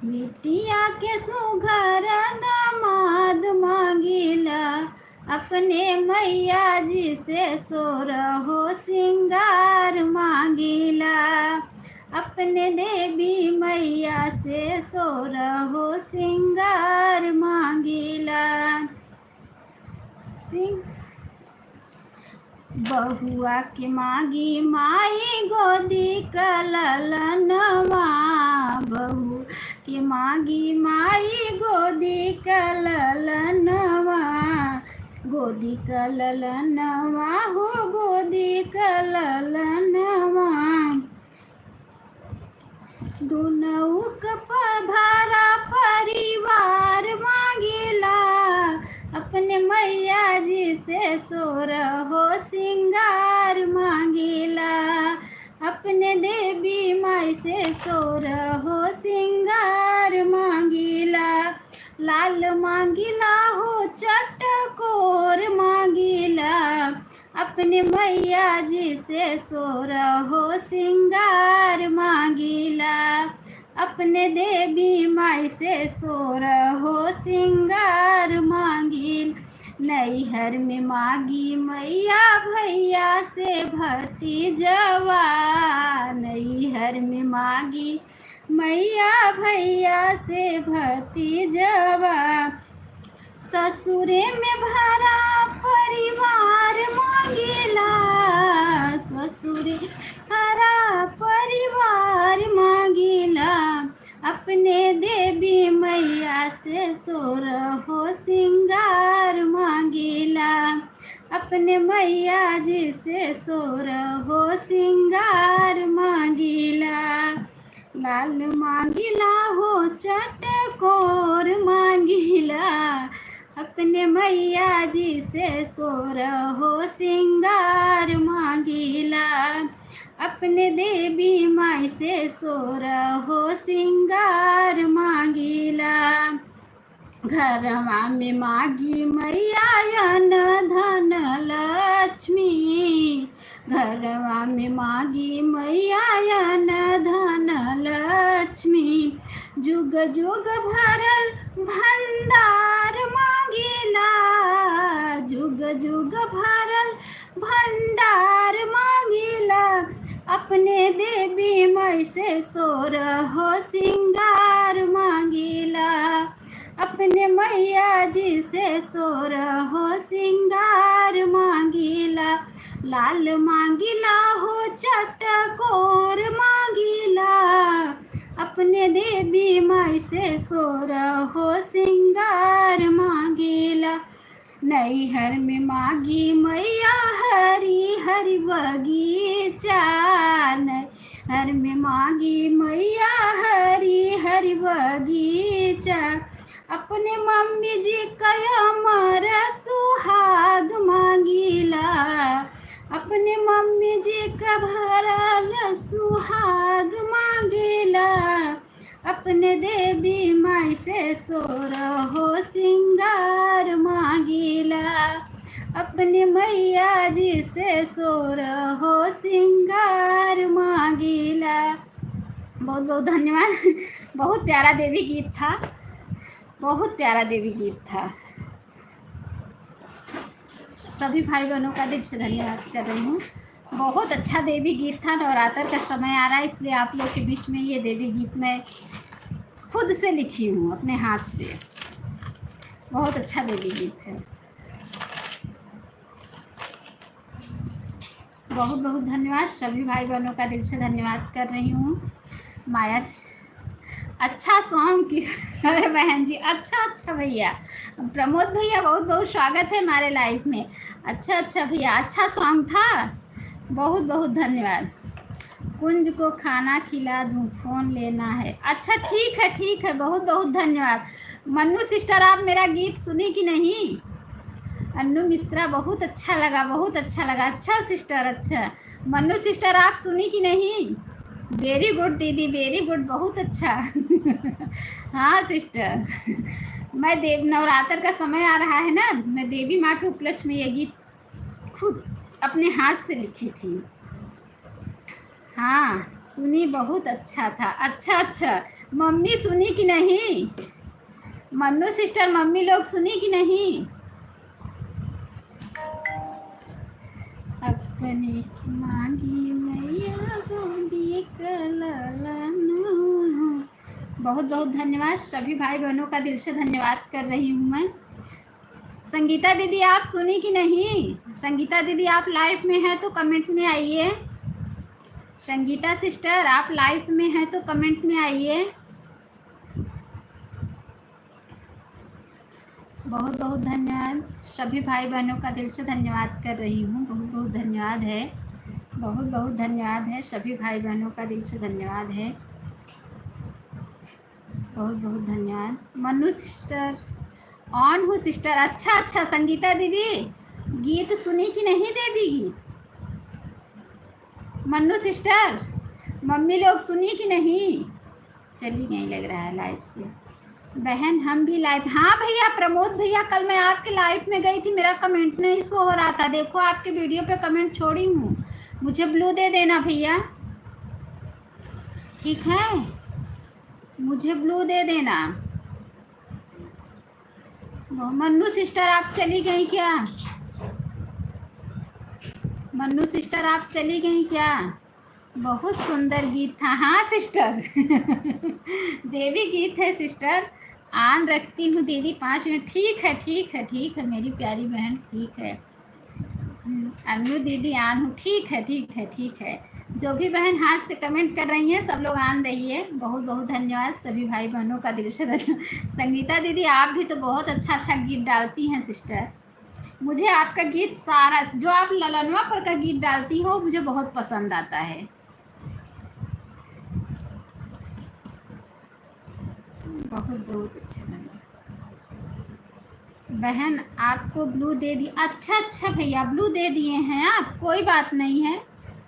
बिटिया के सुघर दामाद मांगेला, अपने मैया जी से सोर हो सिंगार मांगेला, अपने देवी मैया से सोर हो सिंगार मांगेला। बहुआ के मागी माई गोदी कललनवा, बहू के मागी माई गोदी कललनवा, गोदी कललनवा हो गोदी कललनवा। दुनऊ भारा परिवार मांगेला, अपने मैया जी से सोर हो सिंगार मांगेला, अपने देवी माई से सोर हो सिंगार मांगेला। लाल मांगेला हो चटकोर मांगेला, अपने मैया जी से सोर हो सिंगार मांगेला, अपने देवी माई से सोर हो सिंगार मांगेला। नैहर में मांगी मैया भैया से भती जवा, नैहर में मांगी मैया भैया से भती जवा, ससुरे में भरा परिवार मांगेला, ससुरे भरा परिवार मांगेला, अपने देवी मैया से सोरहो सिंगार मांगेला, अपने मैया जी से सोरहो सिंगार मांगेला, लाल मांगिला हो चटकोर मांगिला, अपने मैया जी से सोरहो सिंगार मांगिला, अपने देवी माई से सोरहो सिंगार मांगिला, घरवा में मांगी मैया अन धन लक्ष्मी, घरवा में मांगी मैया अन धन लक्ष्मी, जुग जुग भरल भंडार मांगेला, जुग जुग भरल भंडार मांगेला, अपने देवी माई से सोरहो सिंगार मांगेला, अपने मैया जी से सोरहो सिंगार मांगेला, लाल मांगिला हो चटकोर मांगिला, अपने देवी माई से सोरहो सिंगार मांगेला, नैहर में मांगी मैया हरी हरी बगीचा, नैहर में मांगी मैया हरी हरी बगीचा, अपने मम्मी जी का अमर सुहाग मांगीला, अपने मम्मी जी का भरल सुहाग मांगीला, अपने देवी माई से सोरहो सिंगार मांगीला, अपने मैया जी से सोरहो सिंगार मांगीला। बहुत बहुत धन्यवाद। बहुत प्यारा देवी गीत था, बहुत प्यारा देवी गीत था। सभी भाई बहनों का दिल से धन्यवाद कर रही हूँ। बहुत अच्छा देवी गीत था। नवरात्र का समय आ रहा है, इसलिए आप लोग के बीच में ये देवी गीत मैं खुद से लिखी हूँ अपने हाथ से। बहुत अच्छा देवी गीत है। बहुत बहुत धन्यवाद। सभी भाई बहनों का दिल से धन्यवाद कर रही हूँ। माया अच्छा सॉन्ग की अरे बहन जी, अच्छा भैया प्रमोद भैया, बहुत बहुत स्वागत है हमारे लाइव में। अच्छा भैया, अच्छा सॉन्ग था। बहुत बहुत धन्यवाद। कुंज को खाना खिला दूँ, फ़ोन लेना है। अच्छा ठीक है। बहुत बहुत धन्यवाद। मन्नू सिस्टर, आप मेरा गीत सुनी कि नहीं? अन्नू मिश्रा, बहुत अच्छा लगा, बहुत अच्छा लगा। अच्छा सिस्टर, अच्छा। मन्नू सिस्टर, आप सुनी कि नहीं? वेरी गुड दीदी, वेरी गुड, बहुत अच्छा। हाँ सिस्टर, मैं नवरात्र का समय आ रहा है ना, मैं देवी माँ के उपलक्ष्य में ये गीत खुद अपने हाथ से लिखी थी। हाँ सुनी, बहुत अच्छा था। अच्छा। मम्मी सुनी कि नहीं? मन्नू सिस्टर, मम्मी लोग सुनी कि नहीं? अपने मांगी मैया गोदी कललना। बहुत बहुत धन्यवाद। सभी भाई बहनों का दिल से धन्यवाद कर रही हूँ मैं। संगीता दीदी, आप सुनी कि नहीं? संगीता दीदी, आप लाइव में हैं तो कमेंट में आइए। संगीता सिस्टर, आप लाइव में हैं तो कमेंट में आइए। बहुत बहुत धन्यवाद। सभी भाई बहनों का दिल से धन्यवाद कर रही हूँ। बहुत बहुत धन्यवाद है। बहुत बहुत धन्यवाद है। सभी भाई बहनों का दिल से धन्यवाद है। बहुत बहुत धन्यवाद। मनु सिस्टर, ऑन हूँ सिस्टर। अच्छा। संगीता दीदी, गीत सुनी कि नहीं देवी गीत? मन्नू सिस्टर, मम्मी लोग सुनी कि नहीं? चली गई लग रहा है लाइव से। बहन हम भी लाइव। हाँ भैया, प्रमोद भैया, कल मैं आपके लाइव में गई थी, मेरा कमेंट नहीं शो हो रहा था। देखो आपके वीडियो पे कमेंट छोड़ी हूँ, मुझे ब्लू दे देना भैया, ठीक है? मुझे ब्लू दे देना। मन्नू सिस्टर आप चली गई क्या? मन्नू सिस्टर आप चली गई क्या? बहुत सुंदर गीत था। हाँ सिस्टर देवी गीत है सिस्टर। आन रखती हूँ दीदी 5 मिनट। ठीक है ठीक है ठीक है मेरी प्यारी बहन, ठीक है। अन्नू दीदी आन हूँ, ठीक है ठीक है ठीक है। जो भी बहन हाथ से कमेंट कर रही हैं सब लोग आन रहिए। बहुत बहुत धन्यवाद सभी भाई बहनों का दिल से धन्यवाद। संगीता दीदी आप भी तो बहुत अच्छा अच्छा गीत डालती हैं सिस्टर। मुझे आपका गीत सारा जो आप ललनवा पर का गीत डालती हो मुझे बहुत पसंद आता है। बहुत बहुत अच्छा लगा। बहन आपको ब्लू दे दी। अच्छा अच्छा भैया ब्लू दे दिए हैं आप, कोई बात नहीं है,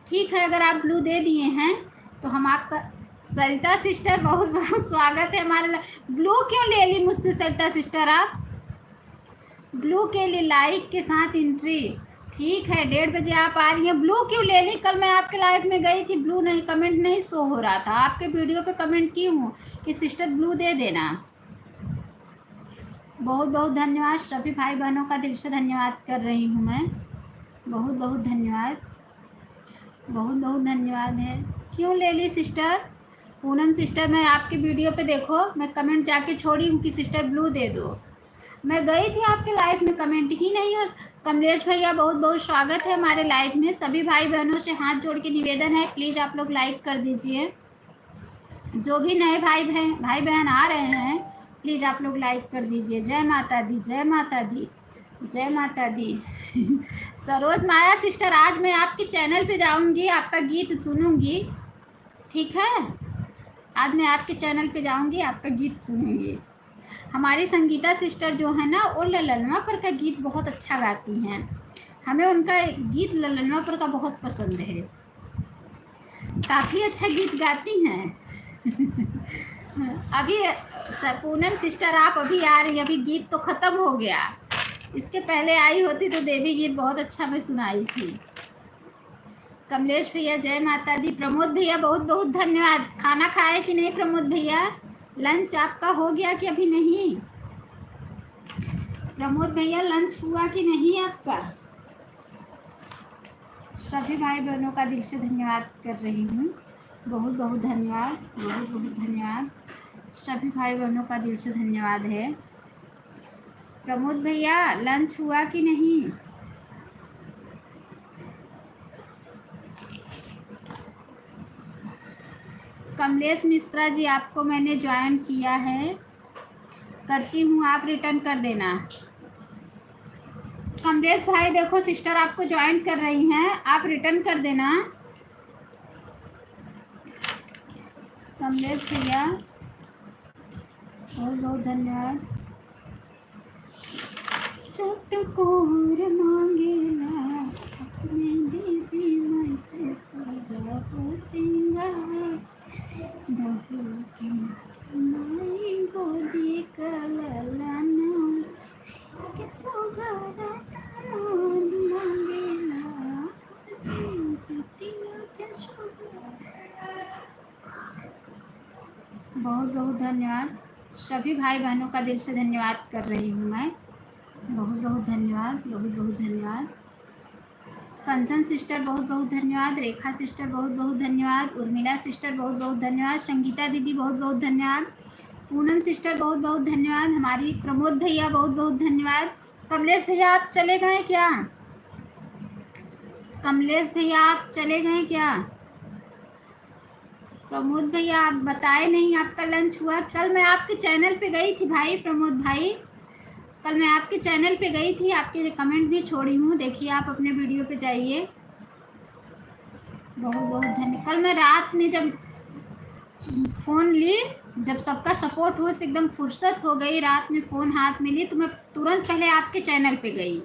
ठीक है। अगर आप ब्लू दे दिए हैं तो हम आपका। सरिता सिस्टर बहुत बहुत स्वागत है हमारे। ब्लू क्यों ले ली मुझसे सरिता सिस्टर आप? ब्लू के लिए लाइक के साथ एंट्री। ठीक है 1:30 बजे आप आ रही हैं। ब्लू क्यों ले ली? कल मैं आपके लाइव में गई थी, ब्लू नहीं कमेंट नहीं शो हो रहा था। आपके वीडियो पे कमेंट की हूँ कि सिस्टर ब्लू दे देना। बहुत बहुत धन्यवाद सभी भाई बहनों का दिल से धन्यवाद कर रही हूँ मैं। बहुत बहुत धन्यवाद, बहुत बहुत धन्यवाद है। क्यों ले ली सिस्टर? पूनम सिस्टर मैं आपकी वीडियो पे देखो मैं कमेंट जाके छोड़ी हूँ कि सिस्टर ब्लू दे दो। मैं गई थी आपके लाइव में, कमेंट ही नहीं। और कमलेश भैया बहुत बहुत स्वागत है हमारे लाइव में। सभी भाई बहनों से हाथ जोड़ के निवेदन है प्लीज़ आप लोग लाइक कर दीजिए। जो भी नए भाई बहन आ रहे हैं प्लीज़ आप लोग लाइक कर दीजिए। जय माता दी जय माता दी जय माता दी। सरोज माया सिस्टर आज मैं आपके चैनल पे जाऊंगी, आपका गीत सुनूंगी, ठीक है। आज मैं आपके चैनल पे जाऊंगी, आपका गीत सुनूंगी। हमारी संगीता सिस्टर जो है ना वो ललनवा पर का गीत बहुत अच्छा गाती हैं। हमें उनका गीत ललनवा पर का बहुत पसंद है, काफ़ी अच्छा गीत गाती हैं। अभी पूनम सिस्टर आप अभी आ रही, अभी गीत तो ख़त्म हो गया। इसके पहले आई होती तो देवी गीत बहुत अच्छा मैं सुनाई थी। कमलेश भैया जय माता दी। प्रमोद भैया बहुत बहुत धन्यवाद। खाना खाए कि नहीं प्रमोद भैया? लंच आपका हो गया कि अभी नहीं? प्रमोद भैया लंच हुआ कि नहीं आपका? सभी भाई बहनों का दिल से धन्यवाद कर रही हूँ। बहुत बहुत धन्यवाद, बहुत बहुत धन्यवाद। सभी भाई बहनों का दिल से धन्यवाद है। प्रमोद भैया लंच हुआ कि नहीं? कमलेश मिश्रा जी आपको मैंने ज्वाइन किया है, करती हूँ आप रिटर्न कर देना। कमलेश भाई देखो सिस्टर आपको ज्वाइन कर रही हैं, आप रिटर्न कर देना। कमलेश भैया बहुत बहुत धन्यवाद। चटकोर मांगेला अपने देवी मन से सारा सिंगार, बहू की माई गोदी कललाना के सोगरा तमान मांगेला जीवतिया के बहुत बहुत धन्यवाद। सभी भाई बहनों का दिल से धन्यवाद कर रही हूँ मैं। बहुत बहुत धन्यवाद, बहुत बहुत धन्यवाद। कंचन सिस्टर बहुत बहुत धन्यवाद। रेखा सिस्टर बहुत बहुत धन्यवाद। उर्मिला सिस्टर बहुत बहुत धन्यवाद। संगीता दीदी बहुत बहुत धन्यवाद। पूनम सिस्टर बहुत बहुत धन्यवाद। हमारी प्रमोद भैया बहुत बहुत धन्यवाद। कमलेश भैया आप चले गए क्या? कमलेश भैया आप चले गए क्या? प्रमोद भैया आप बताए नहीं आपका लंच हुआ। कल मैं आपके चैनल पे गई थी भाई प्रमोद भाई, कल मैं आपके चैनल पे गई थी, आपके कमेंट भी छोड़ी हूँ, देखिए आप अपने वीडियो पे जाइए। बहुत बहुत धन्यवाद। कल मैं रात में जब फ़ोन ली, जब सबका सपोर्ट हो से एकदम फुर्सत हो गई, रात में फ़ोन हाथ में ली तो मैं तुरंत पहले आपके चैनल पे गई।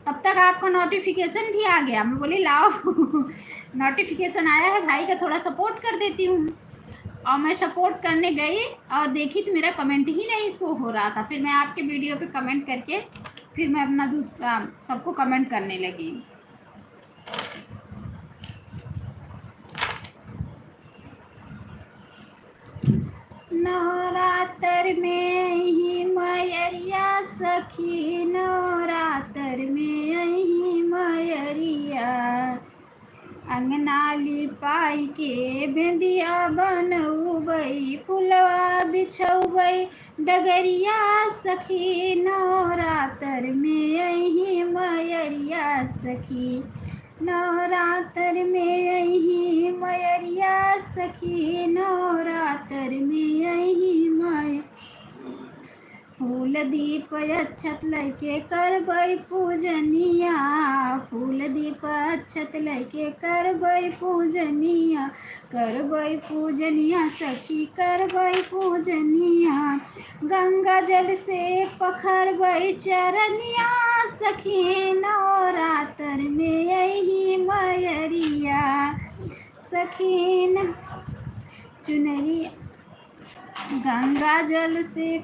तब तक आपका नोटिफिकेशन भी आ गया। मैं बोली लाओ नोटिफिकेशन आया है भाई का, थोड़ा सपोर्ट कर देती हूँ। और मैं सपोर्ट करने गई और देखी तो मेरा कमेंट ही नहीं शो हो रहा था। फिर मैं आपके वीडियो पे कमेंट करके फिर मैं अपना दूसरा सबको कमेंट करने लगी। नवरात्र में ही मयरिया सखी नवरात्र में अही मयरिया अंगना लिपाई के बेंदिया बनउबई फुलवा बिछउबई डगरिया सखी नवरात्र में अही मयरिया सखी नवरात्र में अही मयरिया सखी नवरात्र में अही मय फूल दीप अक्षत लैके करबै पूजनिया फूल दीप अक्षत लैके करबै पूजनिया करबै पूजनिया सखी करबै पूजनिया गंगा जल से पखरबै चरनिया सखी नवरात्र में अही मयरिया सखी चुनरी गंगा जल से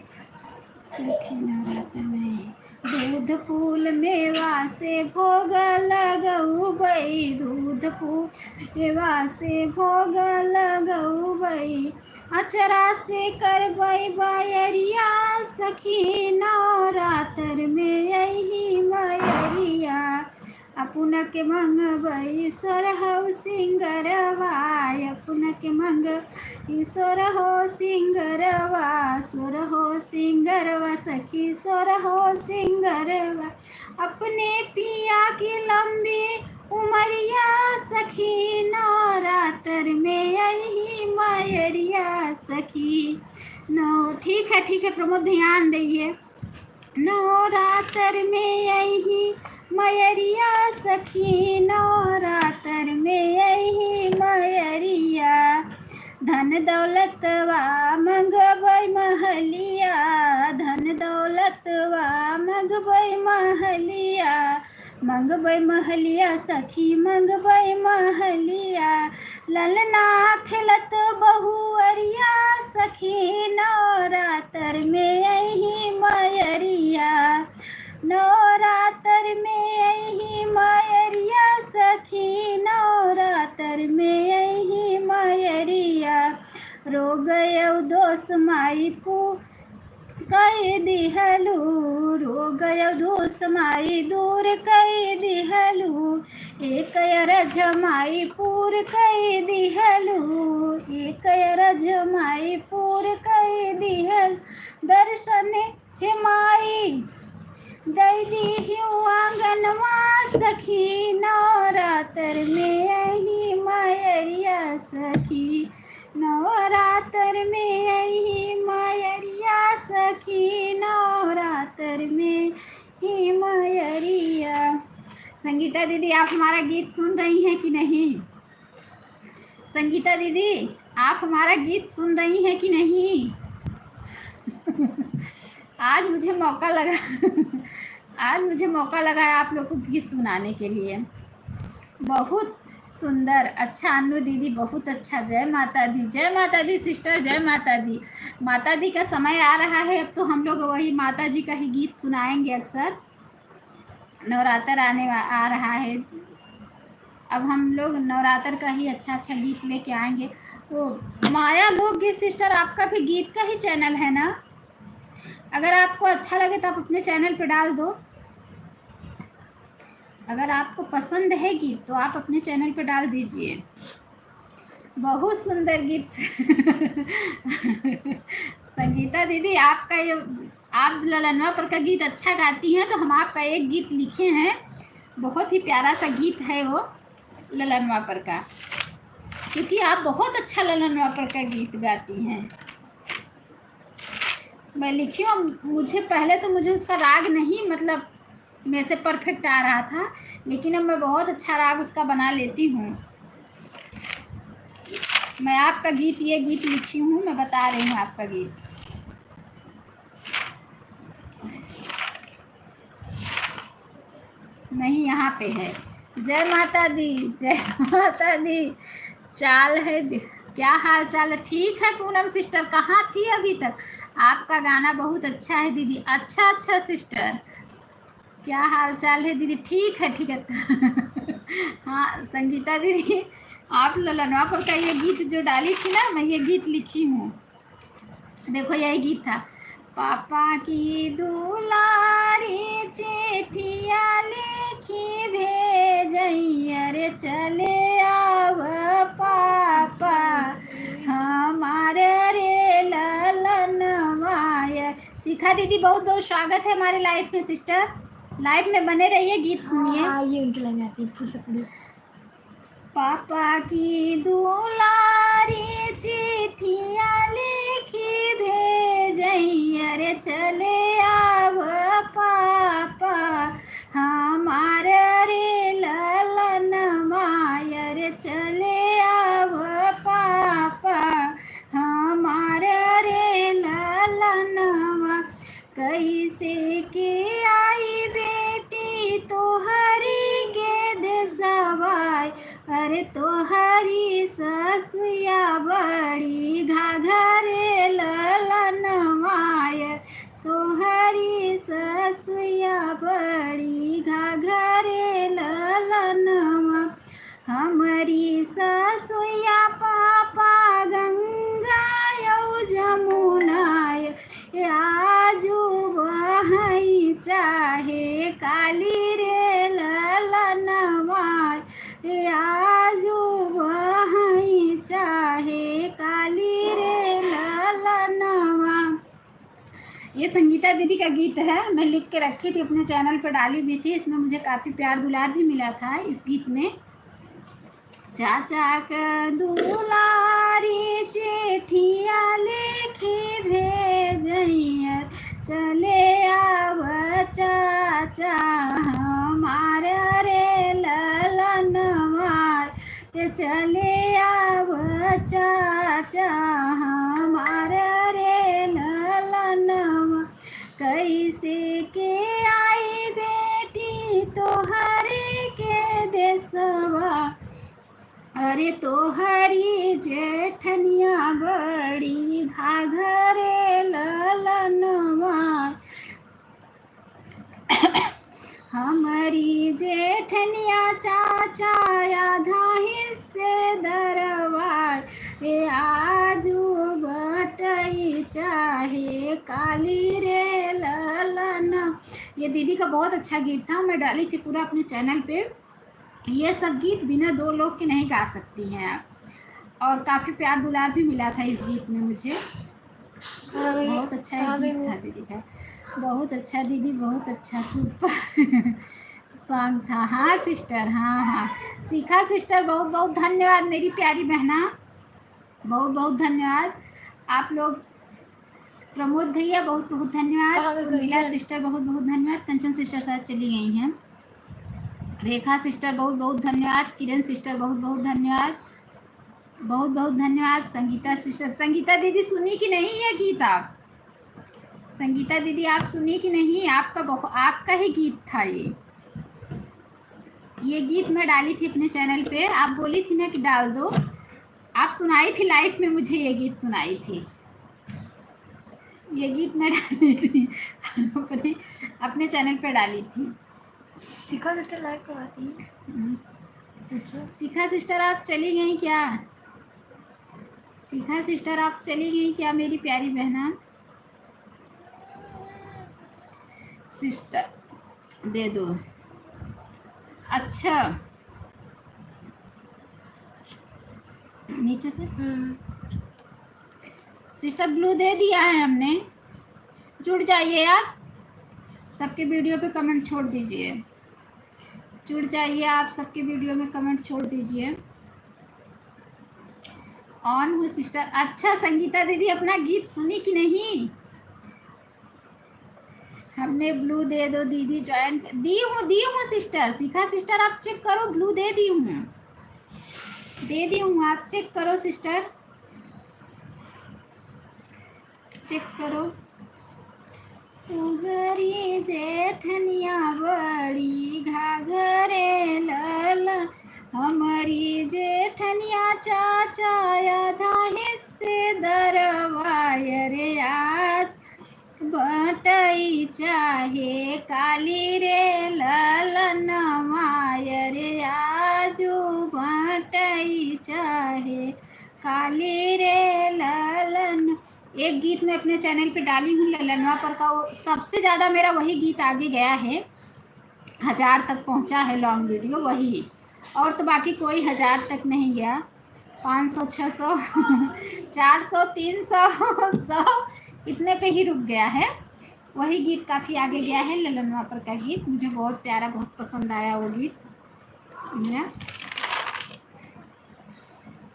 सखी नवरात्र में दूध फूल मेवा से भोग लगउबई दूध फूल मेवा से भोग लगउबई अचरा से करबै बयरिया सखी नवरात्र में अही मयरिया अपना के मंगबै सोरहु सिंगरवा अपना के मंगबै सोरहु सिंगरवा सोरहु सिंगरवा सखी सोरहु सिंगरवा अपने पिया की लंबी उमरिया सखी नवरात्र में अही मयरिया सखी नो ठीक है प्रमोद ध्यान दइए नवरात्र में अही मयरिया सखी नवरात्र में अही मयरिया धन दौलतवा मंगबै महलिया धन दौलतवा मंगबै महलिया मंगबै महलिया सखी मंगबै महलिया ललना खेलत बहुअरिया सखी नवरात्र में अही मयरिया नवरात्र में अही मयरिया सखी नवरात्र में अही मयरिया रो गयौ दोष माई पू कई दिहलू रो गयौ दोष माई दूर कई दिहलू एक अरज माई पूर कई दिहलू एक अरज माई पूर कई दिहल दर्शन हे माई दैदी आंगनवा सखी नवरात्र में अही मयरिया सखी नवरात्र में अही मयरिया सखी नवरात्र में ही मयरिया। संगीता दीदी आप हमारा गीत सुन रही हैं कि नहीं? संगीता दीदी आप हमारा गीत सुन रही हैं कि नहीं? आज मुझे मौका लगा है आप लोग को गीत सुनाने के लिए। बहुत सुंदर, अच्छा अन्नू दीदी बहुत अच्छा। जय माता दी सिस्टर, जय माता दी। माता दी का समय आ रहा है, अब तो हम लोग वही माता जी का ही गीत सुनाएंगे। अक्सर नवरात्र आ रहा है, अब हम लोग नवरात्र का ही अच्छा गीत लेके आएंगे। तो माया लोकगीत सिस्टर आपका भी गीत का ही चैनल है ना? अगर आपको अच्छा लगे तो आप अपने चैनल पे डाल दो। अगर आपको पसंद है गीत तो आप अपने चैनल पे डाल दीजिए। बहुत सुंदर गीत संगीता दीदी आपका ये, आप ललनवा पर का गीत अच्छा गाती हैं, तो हम आपका एक गीत लिखे हैं, बहुत ही प्यारा सा गीत है वो ललनवा पर का, क्योंकि आप बहुत अच्छा ललनवा पर का गीत गाती हैं। मैं लिखी हूँ, मुझे पहले तो मुझे उसका राग नहीं मतलब मेरे से परफेक्ट आ रहा था, लेकिन अब मैं बहुत अच्छा राग उसका बना लेती हूँ। मैं आपका गीत, ये गीत लिखी हूँ, मैं बता रही हूँ आपका गीत। नहीं, यहाँ पे है। जय माता दी, जय माता दी। चाल है, क्या हाल चाल है? ठीक है पूनम सिस्टर, कहाँ थी अभी तक? आपका गाना बहुत अच्छा है दीदी। अच्छा सिस्टर, क्या हाल चाल है दीदी? ठीक है हाँ संगीता दीदी, आप ललनवा पर का ये गीत जो डाली थी ना, मैं ये गीत लिखी हूँ। देखो यही गीत था, पापा की दुलारी चिट्ठिया लिखी भेजैया रे चले आव पापा हमारे रे ललन माया। शिखा दीदी बहुत बहुत स्वागत है हमारे लाइव में सिस्टर, लाइव में बने रहिए, गीत सुनिए। हाँ, ये उनके लाइन आती है फुसकड़ी। पापा की दुलारी चिट्ठिया लिखी भेजैया रे चले आव पापा हमारे रे ललन माया रे चले आव पापा हमारे रे ललन मा। कैसे के आई बेटी तोहरी के देसवाई अरे तोहरी ससुया बड़ी घाघरे ललन माया तोहरी ससुया बड़ी घाघरे ललन मा। हमारी ससुया पापा गंगा यौ जमुना आजू बहई चाहे काली रे ललन माय आजू बहई चाहे काली रे ललन माय। ये संगीता दीदी का गीत है, मैं लिख के रखी थी अपने चैनल पर डाली भी थी, इसमें मुझे काफ़ी प्यार दुलार भी मिला था इस गीत में। चाचा का दुलारी चिट्ठिया लिखी भेजैया चले आव चाचा हमारे रे ललन माय चले आव चाचा हमारे रे ललन माय। कैसे के आई बेटी तोहरे के देसवा अरे तोहरी जेठनिया बड़ी घाघरे ललन माय हमारी जेठनिया चाचा आधा हिस्से दरबार रे आजू बटई चाहे काली रे ललन। ये दीदी का बहुत अच्छा गीत था, मैं डाली थी पूरा अपने चैनल पे। ये सब गीत बिना दो लोग के नहीं गा सकती हैं आप, और काफ़ी प्यार दुलार भी मिला था इस गीत में मुझे। बहुत अच्छा गीत था दीदी का, बहुत अच्छा दीदी, बहुत अच्छा सुपर सॉन्ग था। हाँ सिस्टर, हाँ हाँ शिखा सिस्टर बहुत बहुत धन्यवाद मेरी प्यारी बहना, बहुत बहुत धन्यवाद आप लोग। प्रमोद भैया बहुत बहुत धन्यवाद, मीला सिस्टर बहुत बहुत धन्यवाद, कंचन सिस्टर शायद चली गई हैं, रेखा सिस्टर बहुत बहुत धन्यवाद, किरण सिस्टर बहुत बहुत धन्यवाद, बहुत बहुत धन्यवाद। संगीता सिस्टर, संगीता दीदी सुनी कि नहीं ये गीत आप? संगीता दीदी आप सुनी कि नहीं? आपका ही गीत था ये गीत मैं डाली थी अपने चैनल पे, आप बोली थी ना कि डाल दो, आप सुनाई थी लाइव में मुझे, ये गीत सुनाई थी, ये गीत मैं डाली थी अपने चैनल पे डाली थी। शिखा सिस्टर लाइव करवाती है। शिखा सिस्टर आप चली गई क्या? शिखा सिस्टर आप चली गई क्या मेरी प्यारी बहना? सिस्टर दे दो। अच्छा नीचे से सिस्टर ब्लू दे दिया है हमने, जुड़ जाइए यार, सबके वीडियो पे कमेंट छोड़ दीजिए, जुड़ जाइए आप, सबके वीडियो में कमेंट छोड़ दीजिए। ऑन हुई सिस्टर। अच्छा संगीता दीदी अपना गीत सुनी कि नहीं? हमने ब्लू दे दो दीदी ज्वाइन दी हूँ सिस्टर। शिखा सिस्टर आप चेक करो, ब्लू दे दी हूँ, आप चेक करो सिस्टर, चेक करो। तुहरी जेठनिया बड़ी घाघरे लल हमारी जेठनिया चाचा आधा हिस्से दरवाय रे आज बटई चाहे काली रे ललन माय रे आजू बटई चाहे काली रे ललन। एक गीत मैं अपने चैनल पे डाली हूँ ललनवा पर का, वो सबसे ज़्यादा मेरा वही गीत आगे गया है, 1000 तक पहुँचा है लॉन्ग वीडियो वही, और तो बाकी कोई 1000 तक नहीं गया। 500, 600, 400, 300, 100 इतने पे ही रुक गया है। वही गीत काफ़ी आगे गया है, ललनवा पर का गीत मुझे बहुत प्यारा, बहुत पसंद आया वो गीत।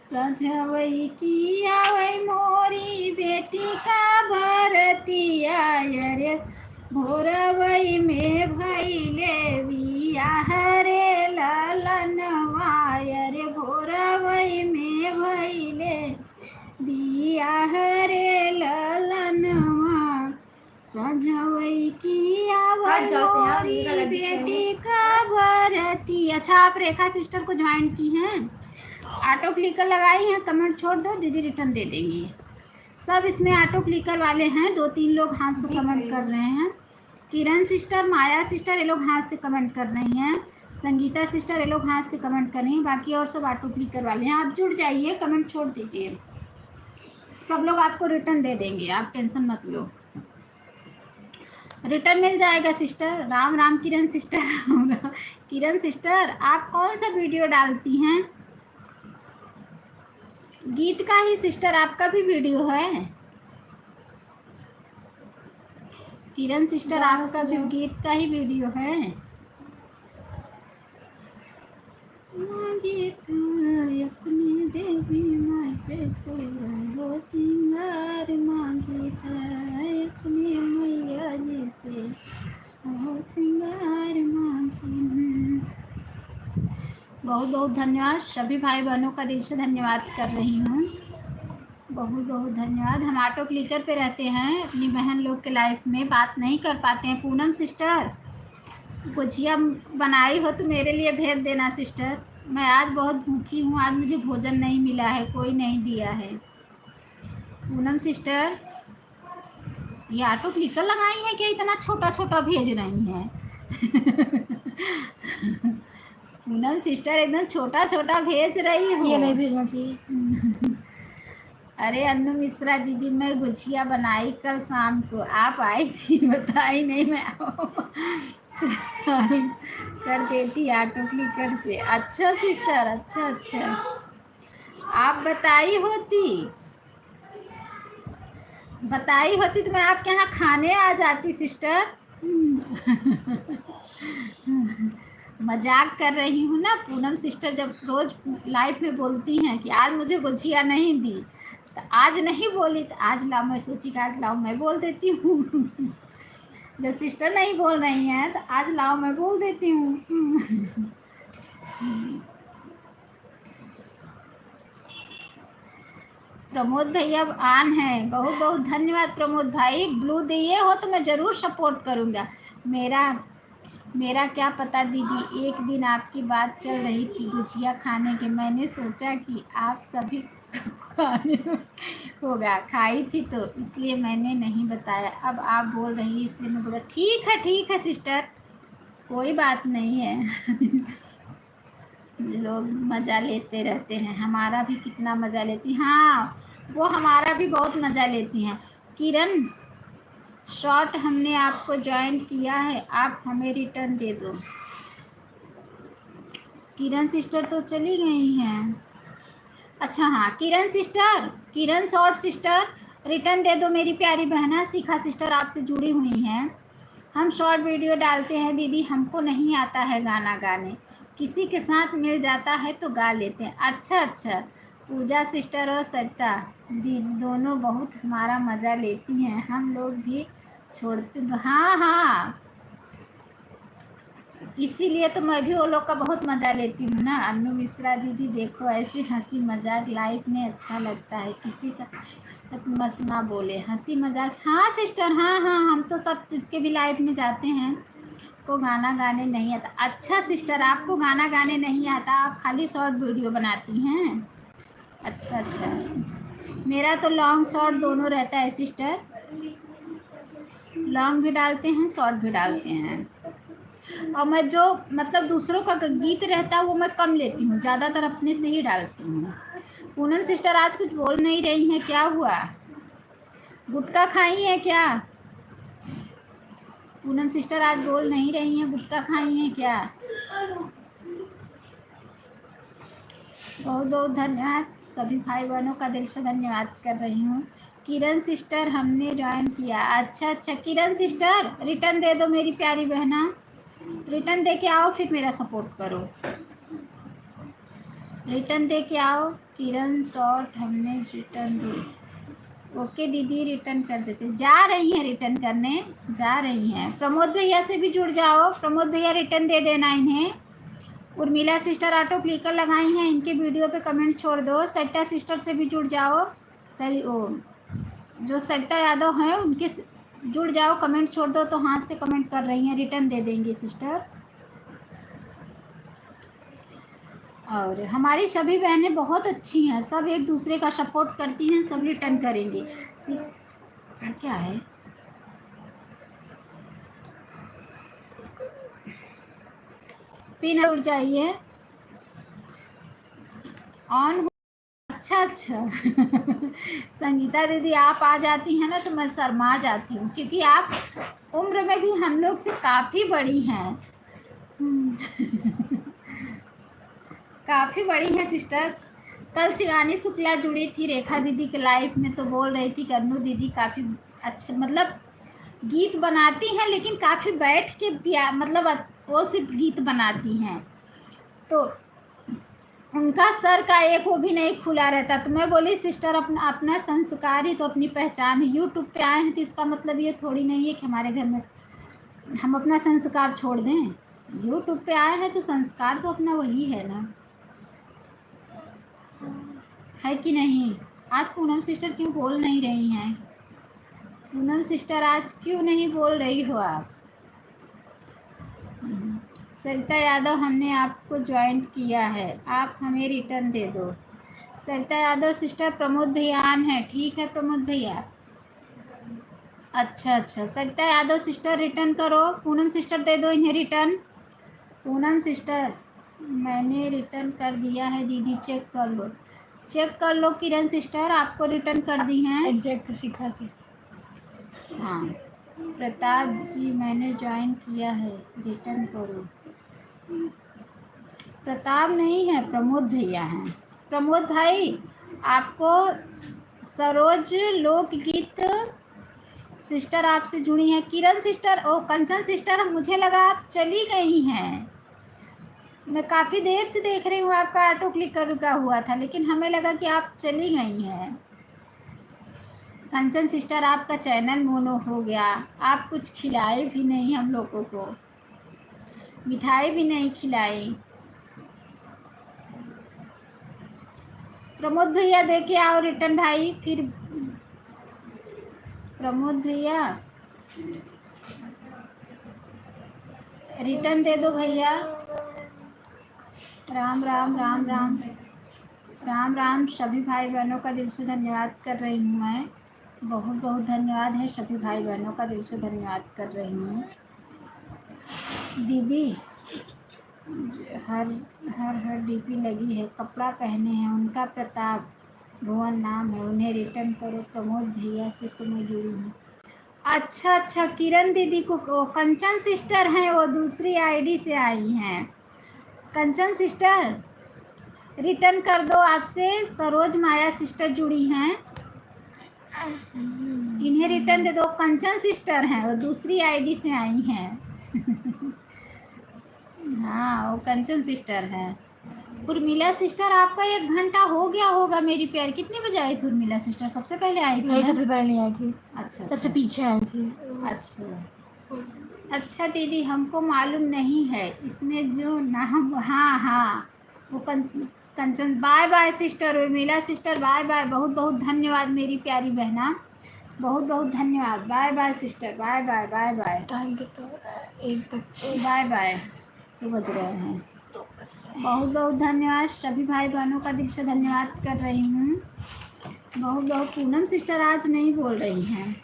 सजवई की आवै मोरी बेटी का भरतिया रे, भोरवई में भैले बियाह रे ललनवा रे, भोरवई में भैले बियाह रे ललनवा, सजवई की आवै मोरी बेटी का भरती। अच्छा, आप रेखा सिस्टर को ज्वाइन की हैं, ऑटो क्लिकर लगाई हैं, कमेंट छोड़ दो, दीदी रिटर्न दे देंगी। सब इसमें ऑटो क्लिकर वाले हैं, 2-3 लोग हाथ से कमेंट कर रहे हैं। किरण सिस्टर, माया सिस्टर, ये लोग हाथ से कमेंट कर रही हैं। संगीता सिस्टर, ये लोग हाथ से कमेंट कर रही हैं। बाकी और सब ऑटो क्लिकर वाले हैं। आप जुड़ जाइए, कमेंट छोड़ दीजिए, सब लोग आपको रिटर्न दे देंगे, आप टेंशन मत लो, रिटर्न मिल जाएगा सिस्टर। राम राम किरण सिस्टर, राम राम। किरण सिस्टर, आप कौन सा वीडियो डालती हैं? गीत का ही सिस्टर आपका भी वीडियो है? किरण सिस्टर, आपका भी गीत का ही वीडियो है? मांगे तू अपनी देवी माँ से सोहो सिंगार, मांगे अपने मैया जी से हो सिंगार मांगे। बहुत बहुत धन्यवाद, सभी भाई बहनों का दिल से धन्यवाद कर रही हूँ, बहुत बहुत धन्यवाद। हम ऑटो क्लिकर पे रहते हैं, अपनी बहन लोग के लाइफ में बात नहीं कर पाते हैं। पूनम सिस्टर, गुजिया बनाई हो तो मेरे लिए भेज देना सिस्टर, मैं आज बहुत भूखी हूँ, आज मुझे भोजन नहीं मिला है, कोई नहीं दिया है। पूनम सिस्टर, ये ऑटो क्लिकर लगाई हैं क्या, इतना छोटा छोटा भेज रही हैं? पूनम सिस्टर एकदम छोटा छोटा भेज रही हो, ये नहीं भेजना चाहिए। अरे अन्नू मिश्रा दीदी, मैं गुजिया बनाई कल शाम को, आप आई थी, बताई नहीं, मैं कर देती ऑटो क्लिकर से। अच्छा सिस्टर, अच्छा अच्छा, आप बताई होती तो मैं आपके यहाँ खाने आ जाती सिस्टर। मजाक कर रही हूँ ना। पूनम सिस्टर जब रोज़ लाइफ में बोलती हैं कि आज मुझे गुजिया नहीं दी, तो आज नहीं बोली तो आज लाओ, मैं सोची कि आज लाओ मैं बोल देती हूँ। जब सिस्टर नहीं बोल रही हैं तो आज लाओ मैं बोल देती हूँ। प्रमोद भैया आन है, बहुत बहुत धन्यवाद प्रमोद भाई। ब्लू दिए हो तो मैं ज़रूर सपोर्ट करूँगा। मेरा क्या पता दीदी, एक दिन आपकी बात चल रही थी गुजिया खाने के, मैंने सोचा कि आप सभी खाने होगा, खाई थी तो इसलिए मैंने नहीं बताया। अब आप बोल रही है इसलिए मैं बोला ठीक है सिस्टर, कोई बात नहीं है। लोग मज़ा लेते रहते हैं, हमारा भी कितना मज़ा लेती, हाँ वो हमारा भी बहुत मज़ा लेती हैं। किरण शॉर्ट, हमने आपको ज्वाइन किया है, आप हमें रिटर्न दे दो। किरण सिस्टर तो चली गई हैं। अच्छा हाँ, किरण सिस्टर, किरण शॉर्ट सिस्टर, रिटर्न दे दो मेरी प्यारी बहना। शिखा सिस्टर आपसे जुड़ी हुई हैं। हम शॉर्ट वीडियो डालते हैं दीदी, हमको नहीं आता है गाना गाने, किसी के साथ मिल जाता है तो गा लेते हैं। अच्छा, पूजा सिस्टर और सरिता दीदी दोनों बहुत हमारा मज़ा लेती हैं, हम लोग भी छोड़ते, हाँ इसीलिए तो मैं भी वो लोग का बहुत मज़ा लेती हूँ ना। अन्नू मिश्रा दीदी देखो, ऐसे हंसी मजाक लाइफ में अच्छा लगता है, किसी का मत ना बोले, हंसी मजाक। हाँ सिस्टर, हाँ हम तो सब जिसके भी लाइफ में जाते हैं को गाना गाने नहीं आता। अच्छा सिस्टर, आपको गाना गाने नहीं आता, आप खाली शॉर्ट वीडियो बनाती हैं? अच्छा, मेरा तो लॉन्ग शॉर्ट दोनों रहता है सिस्टर, लॉन्ग भी डालते हैं शॉर्ट भी डालते हैं। और मैं जो मतलब दूसरों का गीत रहता है वो मैं कम लेती हूँ, ज़्यादातर अपने से ही डालती हूँ। पूनम सिस्टर आज कुछ बोल नहीं रही हैं, क्या हुआ? गुटखा खाई है क्या? पूनम सिस्टर आज बोल नहीं रही हैं, गुटखा खाई है क्या? बहुत बहुत धन्यवाद, सभी भाई बहनों का दिल से धन्यवाद कर रही हूँ। किरण सिस्टर हमने ज्वाइन किया। अच्छा अच्छा किरण सिस्टर रिटर्न दे दो मेरी प्यारी बहना, रिटर्न दे के आओ, फिर मेरा सपोर्ट करो, रिटर्न दे के आओ। किरण शॉर्ट हमने रिटर्न दो। ओके दीदी रिटर्न कर देते, जा रही हैं रिटर्न करने, जा रही हैं। प्रमोद भैया से भी जुड़ जाओ, प्रमोद भैया रिटर्न दे देना इन्हें। उर्मिला सिस्टर ऑटो क्लिकर लगाई हैं, इनके वीडियो पे कमेंट छोड़ दो। सरिता सिस्टर से भी जुड़ जाओ, सही ओ जो सरिता यादव हैं उनके जुड़ जाओ, कमेंट छोड़ दो। तो हाथ से कमेंट कर रही हैं, रिटर्न दे देंगी सिस्टर। और हमारी सभी बहनें बहुत अच्छी हैं, सब एक दूसरे का सपोर्ट करती हैं, सब रिटर्न करेंगे। क्या है पिन उड़ जाइए ऑन। अच्छा अच्छा संगीता दीदी आप आ जाती हैं ना तो मैं शर्मा जाती हूँ, क्योंकि आप उम्र में भी हम लोग से काफ़ी बड़ी हैं। काफ़ी बड़ी हैं सिस्टर। कल शिवानी शुक्ला जुड़ी थी रेखा दीदी के लाइव में, तो बोल रही थी कन्नू दीदी काफ़ी अच्छा मतलब गीत बनाती हैं, लेकिन काफ़ी बैठ के मतलब वो सिर्फ गीत बनाती हैं, तो उनका सर का एक वो भी नहीं खुला रहता। तो मैं बोली सिस्टर अपना अपना संस्कार ही तो अपनी पहचान है। यूट्यूब पे आए हैं तो इसका मतलब ये थोड़ी नहीं है कि हमारे घर में हम अपना संस्कार छोड़ दें। यूट्यूब पे आए हैं तो संस्कार तो अपना वही है ना, है कि नहीं? आज पूनम सिस्टर क्यों बोल नहीं रही हैं? पूनम सिस्टर आज क्यों नहीं बोल रही हो आप? सरिता यादव हमने आपको ज्वाइन किया है, आप हमें रिटर्न दे दो। सरिता यादव सिस्टर प्रमोद भैया आन है, ठीक है प्रमोद भैया। अच्छा अच्छा सरिता यादव सिस्टर रिटर्न करो, पूनम सिस्टर दे दो इन्हें रिटर्न। पूनम सिस्टर मैंने रिटर्न कर दिया है दीदी, चेक कर लो, चेक कर लो। किरण सिस्टर आपको रिटर्न कर दी हैं, एग्जैक्ट सिखा थी। हाँ प्रताप जी मैंने ज्वाइन किया है, रिटर्न करो। प्रताप नहीं है, प्रमोद भैया हैं। प्रमोद भाई आपको सरोज लोकगीत सिस्टर आपसे जुड़ी हैं। किरण सिस्टर ओ कंचन सिस्टर मुझे लगा आप चली गई हैं, मैं काफ़ी देर से देख रही हूँ आपका ऑटो क्लिक कर रुका हुआ था, लेकिन हमें लगा कि आप चली गई हैं। कंचन सिस्टर आपका चैनल मोनो हो गया, आप कुछ खिलाए भी नहीं हम लोगों को, मिठाई भी नहीं खिलाई। प्रमोद भैया दे के आओ रिटर्न भाई, फिर प्रमोद भैया रिटर्न दे दो भैया। राम राम राम राम राम राम, सभी भाई बहनों का दिल से धन्यवाद कर रही हूँ मैं, बहुत बहुत धन्यवाद है, सभी भाई बहनों का दिल से धन्यवाद कर रही हूँ। दीदी हर हर हर डीपी लगी है, कपड़ा पहने हैं, उनका प्रताप भुवन नाम है, उन्हें रिटर्न करो। प्रमोद भैया से तो मैं जुड़ी हूँ। अच्छा अच्छा किरण दीदी को कंचन सिस्टर हैं, वो दूसरी आईडी से आई हैं। कंचन सिस्टर रिटर्न कर दो, आपसे सरोज माया सिस्टर जुड़ी हैं, इन्हें रिटर्न दे दो। कंचन सिस्टर हैं, वो दूसरी आईडी से आई हैं हाँ वो कंचन सिस्टर हैं। उर्मिला सिस्टर आपका 1 घंटा हो गया होगा मेरी प्यार। कितने बजे आई थी उर्मिला सिस्टर? सबसे पहले आई थी? नहीं सबसे पहले नहीं आई थी, अच्छा सबसे पीछे आई थी। अच्छा अच्छा दीदी हमको मालूम नहीं है इसमें जो नाम, हाँ हाँ वो Kanchan. Bye bye sister Urmila sister, bye bye, बहुत बहुत धन्यवाद मेरी प्यारी बहना, बहुत बहुत धन्यवाद। Bye bye sister, bye bye bye bye. Time कितना हो रहा है? 1 बजे। बाय बाय, 2 बज रहे हैं। बहुत बहुत धन्यवाद, सभी भाई बहनों का दिल से धन्यवाद कर रही हूँ, बहुत बहुत। पूनम सिस्टर आज नहीं बोल रही हैं।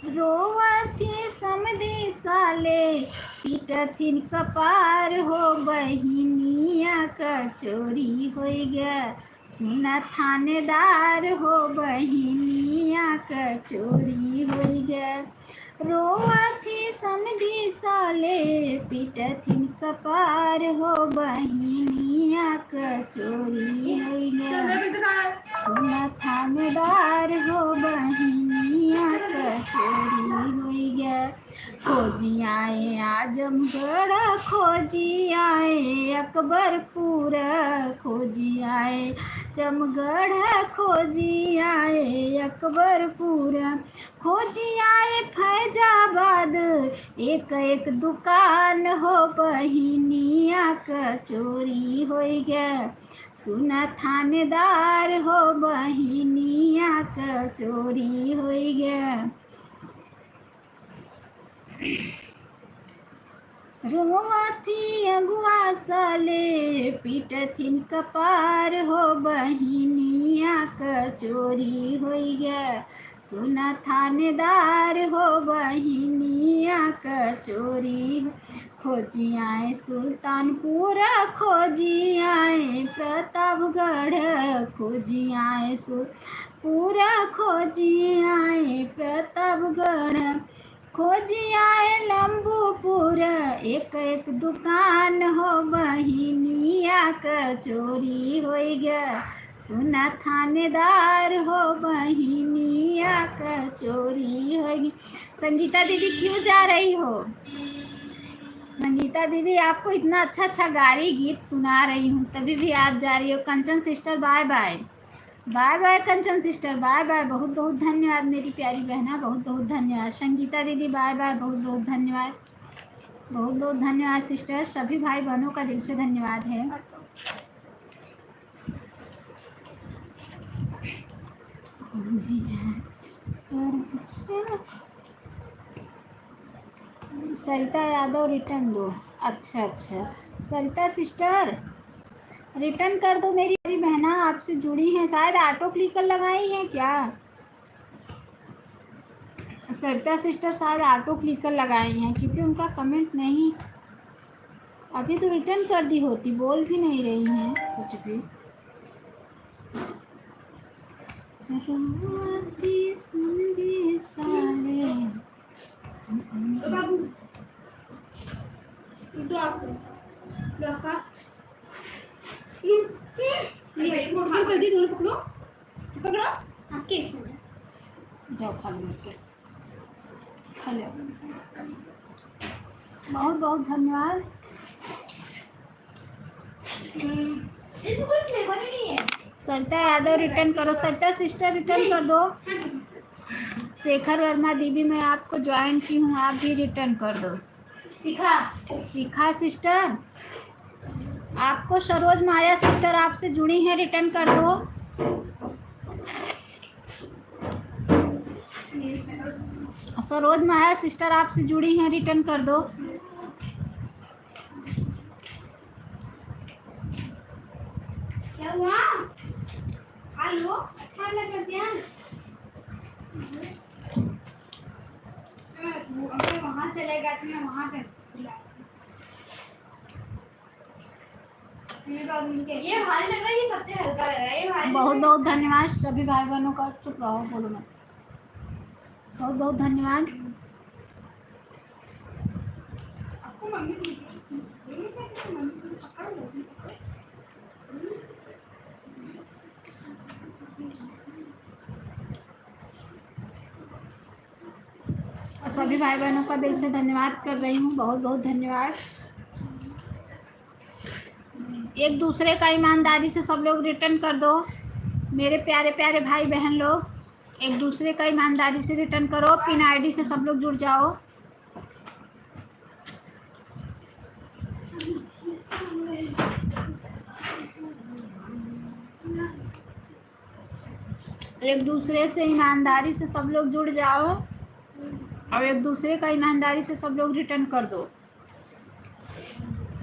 रोवती समधी साले पीटथिन कपार हो, बहिनिया का चोरी हो गया, सुना थानेदार हो बहिनिया क चोरी होई गे रोवथी समधी साले पिटथिन कपार हो बहिनिया क चोरी होई गे सुना थानेदार हो बहिनिया क चोरी होई गे खोजी आए आजमगढ़ खोजी आए अकबरपुर खोजी आए जमगढ़ खोजी आए अकबरपुर खोजी आए फैजाबाद एक एक दुकान हो बहिनिया क चोरी होई गे सुना थानेदार हो बहिनिया क चोरी होई गे रोवथी अगुआ साले पीटथिन कपार हो बहिनिया क चोरी होई गे सुना थानेदार हो बहिनिया क चोरी खोजी आए सुल्तानपुर खोजी आए प्रतापगढ़ खोजी आए पूरा खोजी आए प्रतापगढ़ खोजी आए लंबूपुर एक एक दुकान हो बहिनिया क चोरी होई गे सुना थानेदार हो बहिनिया क चोरी होई गे। संगीता दीदी क्यों जा रही हो? संगीता दीदी आपको इतना अच्छा अच्छा गारी गीत सुना रही हूँ तभी भी आप जा रही हो। Kanchan sister bye bye bye bye Kanchan sister bye bye बहुत बहुत धन्यवाद मेरी प्यारी बहना बहुत बहुत धन्यवाद। संगीता दीदी बाय बाय बहुत बहुत धन्यवाद बहुत बहुत धन्यवाद सिस्टर। सभी भाई बहनों का दिल से धन्यवाद है। जी सरिता यादव रिटर्न दो। अच्छा अच्छा सरिता सिस्टर रिटर्न कर दो। मेरी बहना आपसे जुड़ी हैं शायद ऑटो क्लिकर लगाई हैं क्या? सरिता सिस्टर शायद ऑटो क्लिकर लगाई हैं क्योंकि उनका कमेंट नहीं अभी तो रिटर्न कर दी होती बोल भी नहीं रही हैं कुछ भी। बाबू जल्दी दूर पकड़ो पकड़ो आपके इसमें जाओ खा लो खा लो। बहुत बहुत धन्यवाद। सरिता यादव रिटर्न करो। सरिता सिस्टर रिटर्न कर दो। शेखर वर्मा दीदी मैं आपको ज्वाइन की हूँ आप भी रिटर्न कर दो। शिखा सिस्टर आपको सरोज माया सिस्टर आपसे जुड़ी हैं रिटर्न कर दो। सरोज माया सिस्टर आपसे जुड़ी हैं रिटर्न कर दो। क्या हुआ? हेलो अच्छा लगा क्या? अगर वहाँ चलेगा तो मैं वहाँ से ये भारी लग रहा है ये सबसे हल्का लग रहा है ये भारी। बहुत बहुत धन्यवाद सभी भाई बहनों का। चुप रहो बोलो मत। बहुत बहुत धन्यवाद। आपको मम्मी सभी भाई बहनों का दिल से धन्यवाद कर रही हूँ। बहुत बहुत धन्यवाद। एक दूसरे का ईमानदारी से सब लोग रिटर्न कर दो। मेरे प्यारे प्यारे भाई बहन लोग एक दूसरे का ईमानदारी से रिटर्न करो। पिन आईडी से सब लोग जुड़ जाओ। एक दूसरे से ईमानदारी से सब लोग जुड़ जाओ और एक दूसरे का ईमानदारी से सब लोग रिटर्न कर दो।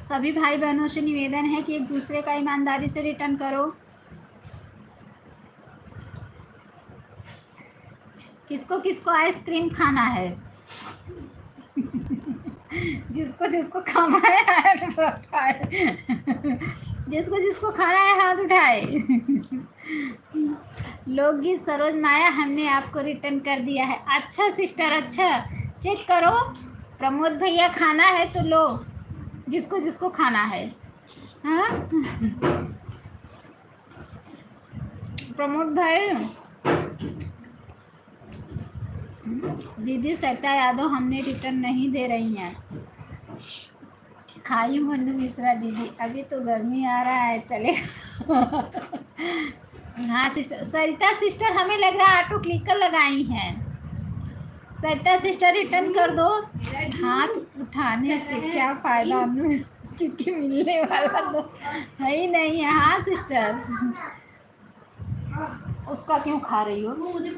सभी भाई बहनों से निवेदन है कि एक दूसरे का ईमानदारी से रिटर्न करो। किसको किसको आइसक्रीम खाना है? जिसको जिसको खाना है हाथ उठाए। जिसको जिसको खाना है हाथ उठाए। लोकगीत सरोज माया हमने आपको रिटर्न कर दिया है। अच्छा सिस्टर, अच्छा चेक करो। प्रमोद भैया खाना है तो लो, जिसको जिसको खाना है। हाँ प्रमोद भाई, दीदी सरिता यादव हमने रिटर्न नहीं दे रही हैं। खाई मनु मिश्रा दीदी, अभी तो गर्मी आ रहा है, चलेगा। हाँ सिस्टर, सरिता सिस्टर हमें लग रहा है ऑटो क्लिकर लगाई हैं। सरिता सिस्टर रिटर्न कर दो। हाथ उठाने से क्या फ़ायदा, क्योंकि मिलने वाला तो है ही नहीं है। हाँ सिस्टर, उसका क्यों खा रही हो? वो मुझे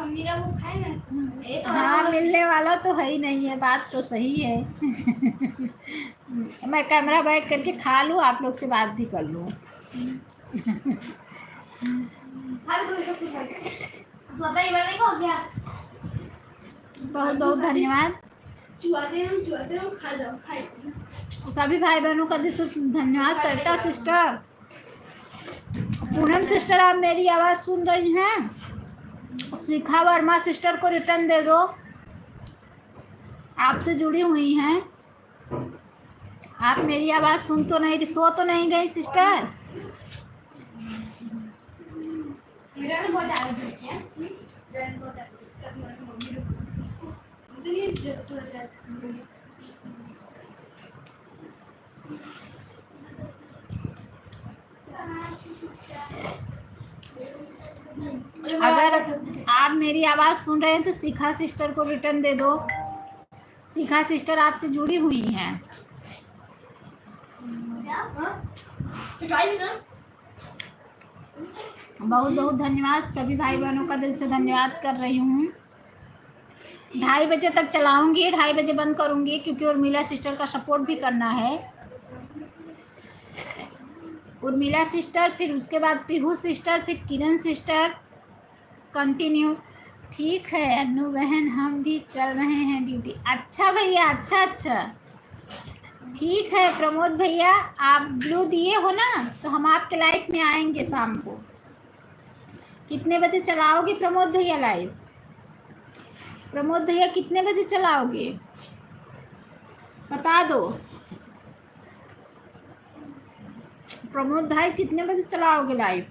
मेरा वो खाए हाँ मिलने वाला तो है ही नहीं है, बात तो सही है। मैं कैमरा बैक करके खा लूँ, आप लोग से बात भी कर लूँ। बहुत बहुत धन्यवाद सभी भाई बहनों का दिल से धन्यवाद। सरिता सिस्टर, पूनम सिस्टर, आप मेरी आवाज़ सुन रही हैं? शिखा वर्मा सिस्टर को रिटर्न दे दो, आपसे जुड़ी हुई हैं। आप मेरी आवाज़ सुन तो नहीं, सो तो नहीं गई सिस्टर? अगर आप मेरी आवाज़ सुन रहे हैं तो शिखा सिस्टर को रिटर्न दे दो। शिखा सिस्टर आपसे जुड़ी हुई हैं। बहुत बहुत धन्यवाद सभी भाई बहनों का दिल से धन्यवाद कर रही हूँ। 2:30 बजे तक चलाऊंगी, 2:30 बजे बंद करूंगी, क्योंकि उर्मिला सिस्टर का सपोर्ट भी करना है। उर्मिला सिस्टर, फिर उसके बाद पीहू सिस्टर, फिर किरण सिस्टर, कंटिन्यू। ठीक है अनु बहन, हम भी चल रहे हैं ड्यूटी। अच्छा भैया, अच्छा अच्छा ठीक है। प्रमोद भैया, आप ब्लू दिए हो ना, तो हम आपके लाइव में आएंगे शाम को। कितने बजे चलाओगे प्रमोद भैया लाइव? प्रमोद भैया कितने बजे चलाओगे, बता दो। प्रमोद भाई कितने बजे चलाओगे लाइव?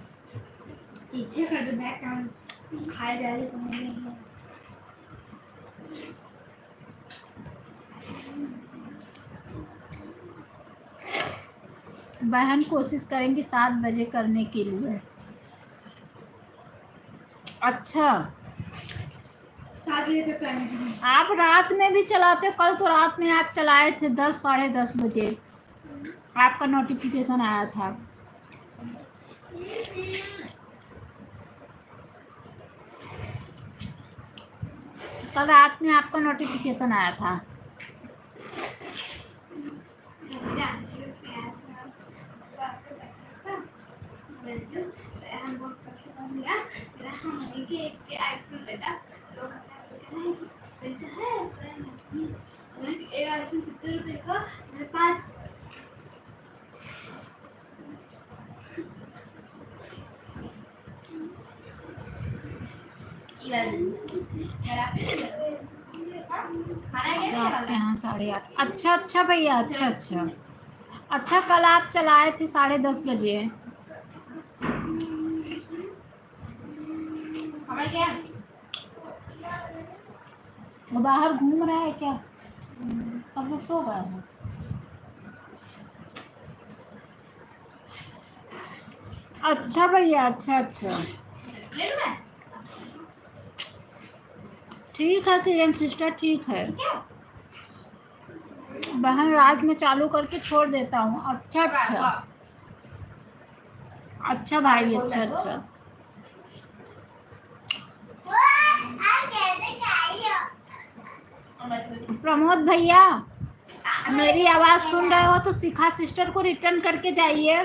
पीछे कर दो, बैक काम खाए जा रहे तो बहन कोशिश करेंगी 7 बजे करने के लिए। अच्छा, 7 बजे तक आप रात में भी चलाते हो? कल तो रात में आप चलाए थे 10 साढ़े 10 बजे, आपका नोटिफिकेशन आया था। कल रात में आपका नोटिफिकेशन आया था। आपके यहाँ 8:30। अच्छा अच्छा भैया, अच्छा अच्छा अच्छा। कल आप चलाए थे 10:30 बजे। वो बाहर घूम रहा है क्या? सब लोग सो गए हैं। अच्छा भैया, अच्छा अच्छा ठीक है किरण सिस्टर, ठीक है। बहन रात में चालू करके छोड़ देता हूँ। अच्छा अच्छा अच्छा भाई, अच्छा अच्छा। प्रमोद भैया, मेरी आवाज़ सुन रहे हो तो शिखा सिस्टर को रिटर्न करके जाइए।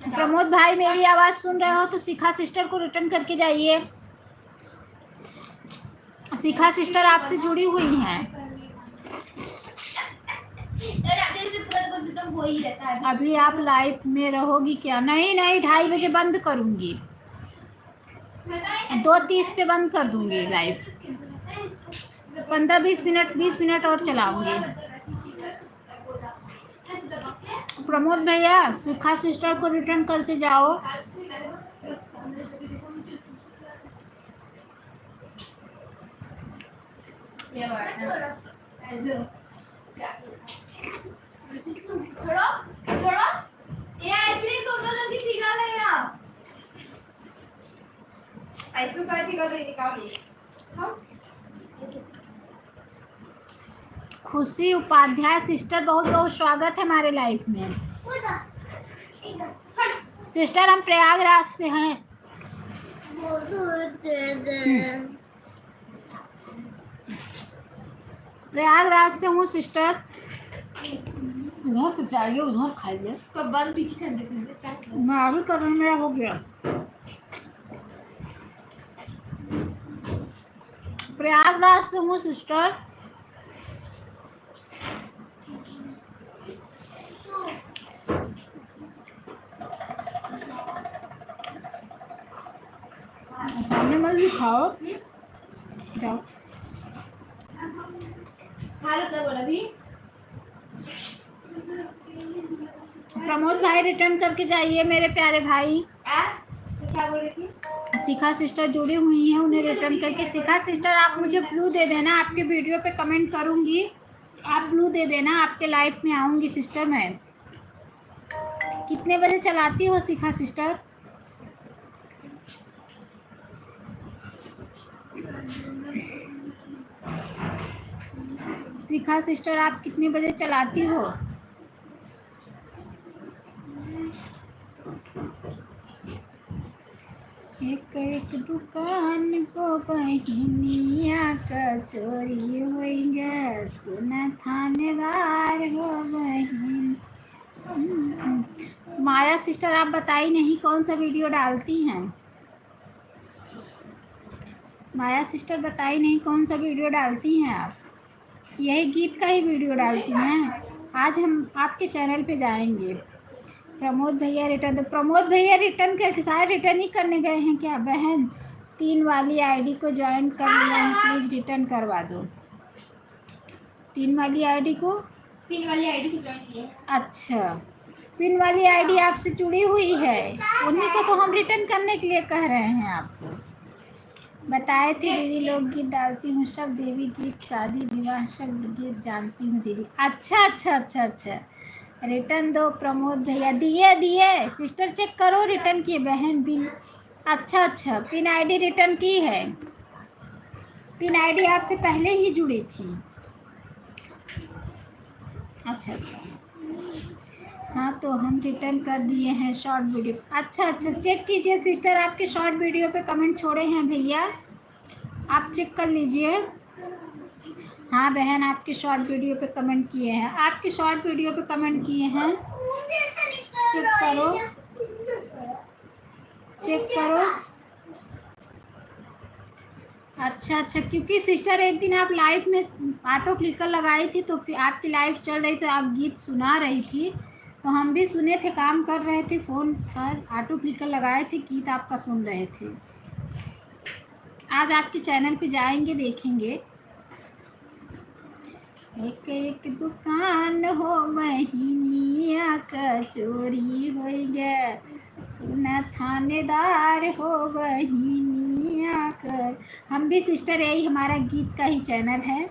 प्रमोद भाई, मेरी आवाज़ सुन रहे हो तो शिखा सिस्टर को रिटर्न करके जाइए। शिखा सिस्टर आपसे जुड़ी हुई हैं। मतलब वही रहता है। अभी आप लाइव में रहोगी क्या? नहीं नहीं, 2:30 बजे बंद करूँगी, 2:30 पे बंद कर दूँगी लाइव। 15-20 मिनट, 20 मिनट और चलाऊँगी। प्रमोद भैया, शिखा सिस्टर को रिटर्न करके जाओ। छोड़ो ये आइसक्रीम तुम तो जल्दी पिघल लेना। आइसक्रीम का पिघल रही निकालो। खुशी उपाध्याय सिस्टर, बहुत बहुत स्वागत है हमारे लाइफ में। सिस्टर हम प्रयागराज से हैं। प्रयागराज से हूँ सिस्टर। उधर से चाहिए, उधर खाइए। तो बंद पीछे कर देते। मैं आगे कर रही हूँ, मेरा हो गया। प्रयागराज से हूँ सिस्टर। सामने मत भी खाओ, जाओ। खा लो बोला भी। प्रमोद भाई रिटर्न करके जाइए मेरे प्यारे भाई। तो क्या बोल रही थी? शिखा सिस्टर जुड़ी हुई हैं, उन्हें रिटर्न करके। शिखा सिस्टर आप मुझे ब्लू दे देना, आपके वीडियो पे कमेंट करूंगी, आप ब्लू दे देना, आपके लाइफ में आऊंगी सिस्टर मैं। कितने बजे चलाती हो शिखा सिस्टर? शिखा सिस्टर आप कितने बजे चलाती हो? एक एक दुकान को बहनिया का चोरी होइगा, सुना थानेदार हो बहन। माया सिस्टर आप बताई नहीं कौन सा वीडियो डालती हैं? माया सिस्टर बताई नहीं कौन सा वीडियो डालती हैं आप? यही गीत का ही वीडियो डालती हैं। आज हम आपके चैनल पे जाएंगे। प्रमोद भैया रिटर्न, तो प्रमोद भैया रिटर्न करके शायद रिटर्न ही करने गए हैं क्या? बहन 3 वाली आईडी को ज्वाइन कर लिया है, प्लीज रिटर्न करवा दो। 3 वाली आईडी को, पिन वाली आईडी को ज्वाइन किया। अच्छा पिन वाली आईडी आपसे जुड़ी हुई है, उन्हीं को तो हम रिटर्न करने के लिए कह रहे हैं आपको। बताए थे दीदी लोकगीत डालती हूँ, सब देवी गीत, शादी विवाह सब गीत जानती हूँ दीदी। अच्छा अच्छा अच्छा अच्छा, रिटर्न दो प्रमोद भैया। दिए सिस्टर चेक करो, रिटर्न किए बहन पिन। अच्छा अच्छा, पिन आईडी रिटर्न की है। पिन आईडी आपसे पहले ही जुड़ी थी। अच्छा अच्छा, हाँ तो हम रिटर्न कर दिए हैं शॉर्ट वीडियो। अच्छा अच्छा, चेक कीजिए सिस्टर, आपके शॉर्ट वीडियो पे कमेंट छोड़े हैं भैया, आप चेक कर लीजिए। हाँ बहन, आपके शॉर्ट वीडियो पे कमेंट किए हैं, आपके शॉर्ट वीडियो पे कमेंट किए हैं, चेक करो चेक करो। अच्छा अच्छा, क्योंकि सिस्टर एक दिन आप लाइव में ऑटो क्लिकर लगाई थी, तो फिर आपकी लाइव चल रही तो आप गीत सुना रही थी, तो हम भी सुने थे, काम कर रहे थे, फ़ोन था, ऑटो क्लिकर लगाए थे, गीत आपका सुन रहे थे। आज आपके चैनल पे जाएंगे, देखेंगे। एक एक दुकान हो बहनिया का चोरी हो गया, सुना थानेदार हो बहनिया का। हम भी सिस्टर, यही हमारा गीत का ही चैनल है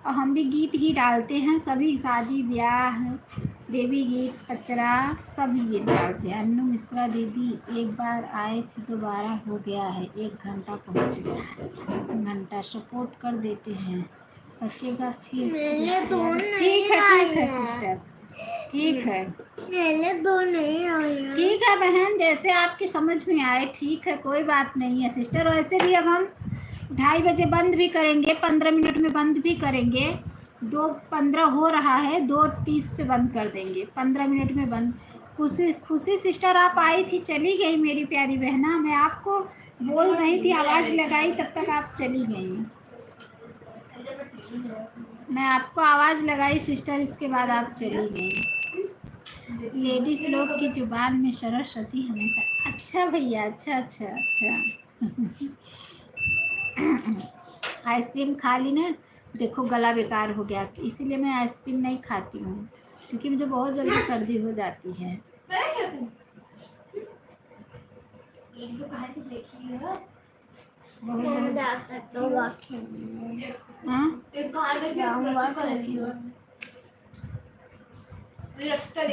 और हम भी गीत ही डालते हैं, सभी शादी ब्याह, देवी गीत, पचरा, सभी गीत डालते हैं। अन्नू मिश्रा दीदी एक बार आए थे, दोबारा हो गया है, 1 घंटा पहुँच गया, घंटा सपोर्ट कर देते हैं, बचेगा फिर। ठीक है सिस्टर, ठीक है, ठीक है बहन, जैसे आपकी समझ में आए, ठीक है, कोई बात नहीं है सिस्टर। वैसे भी अब हम 2:30 बजे बंद भी करेंगे, 15 मिनट में बंद भी करेंगे, 2:15 हो रहा है, 2:30 पे बंद कर देंगे, 15 मिनट में बंद। खुशी सिस्टर आप आई थी, चली गई मेरी प्यारी बहना, मैं आपको बोल रही थी, आवाज़ लगाई, तब तक आप चली गई। मैं आपको आवाज़ लगाई सिस्टर, इसके बाद आप चली गई। लेडीज लोग की जुबान में सरस्वती हमेशा। अच्छा भैया, अच्छा अच्छा अच्छा। आइसक्रीम खा ली ना, देखो गला बेकार हो गया, इसीलिए मैं आइसक्रीम नहीं खाती हूँ, क्योंकि मुझे बहुत जल्दी सर्दी हो जाती है। एक दो कहानी देखी है। बहुत हाँ?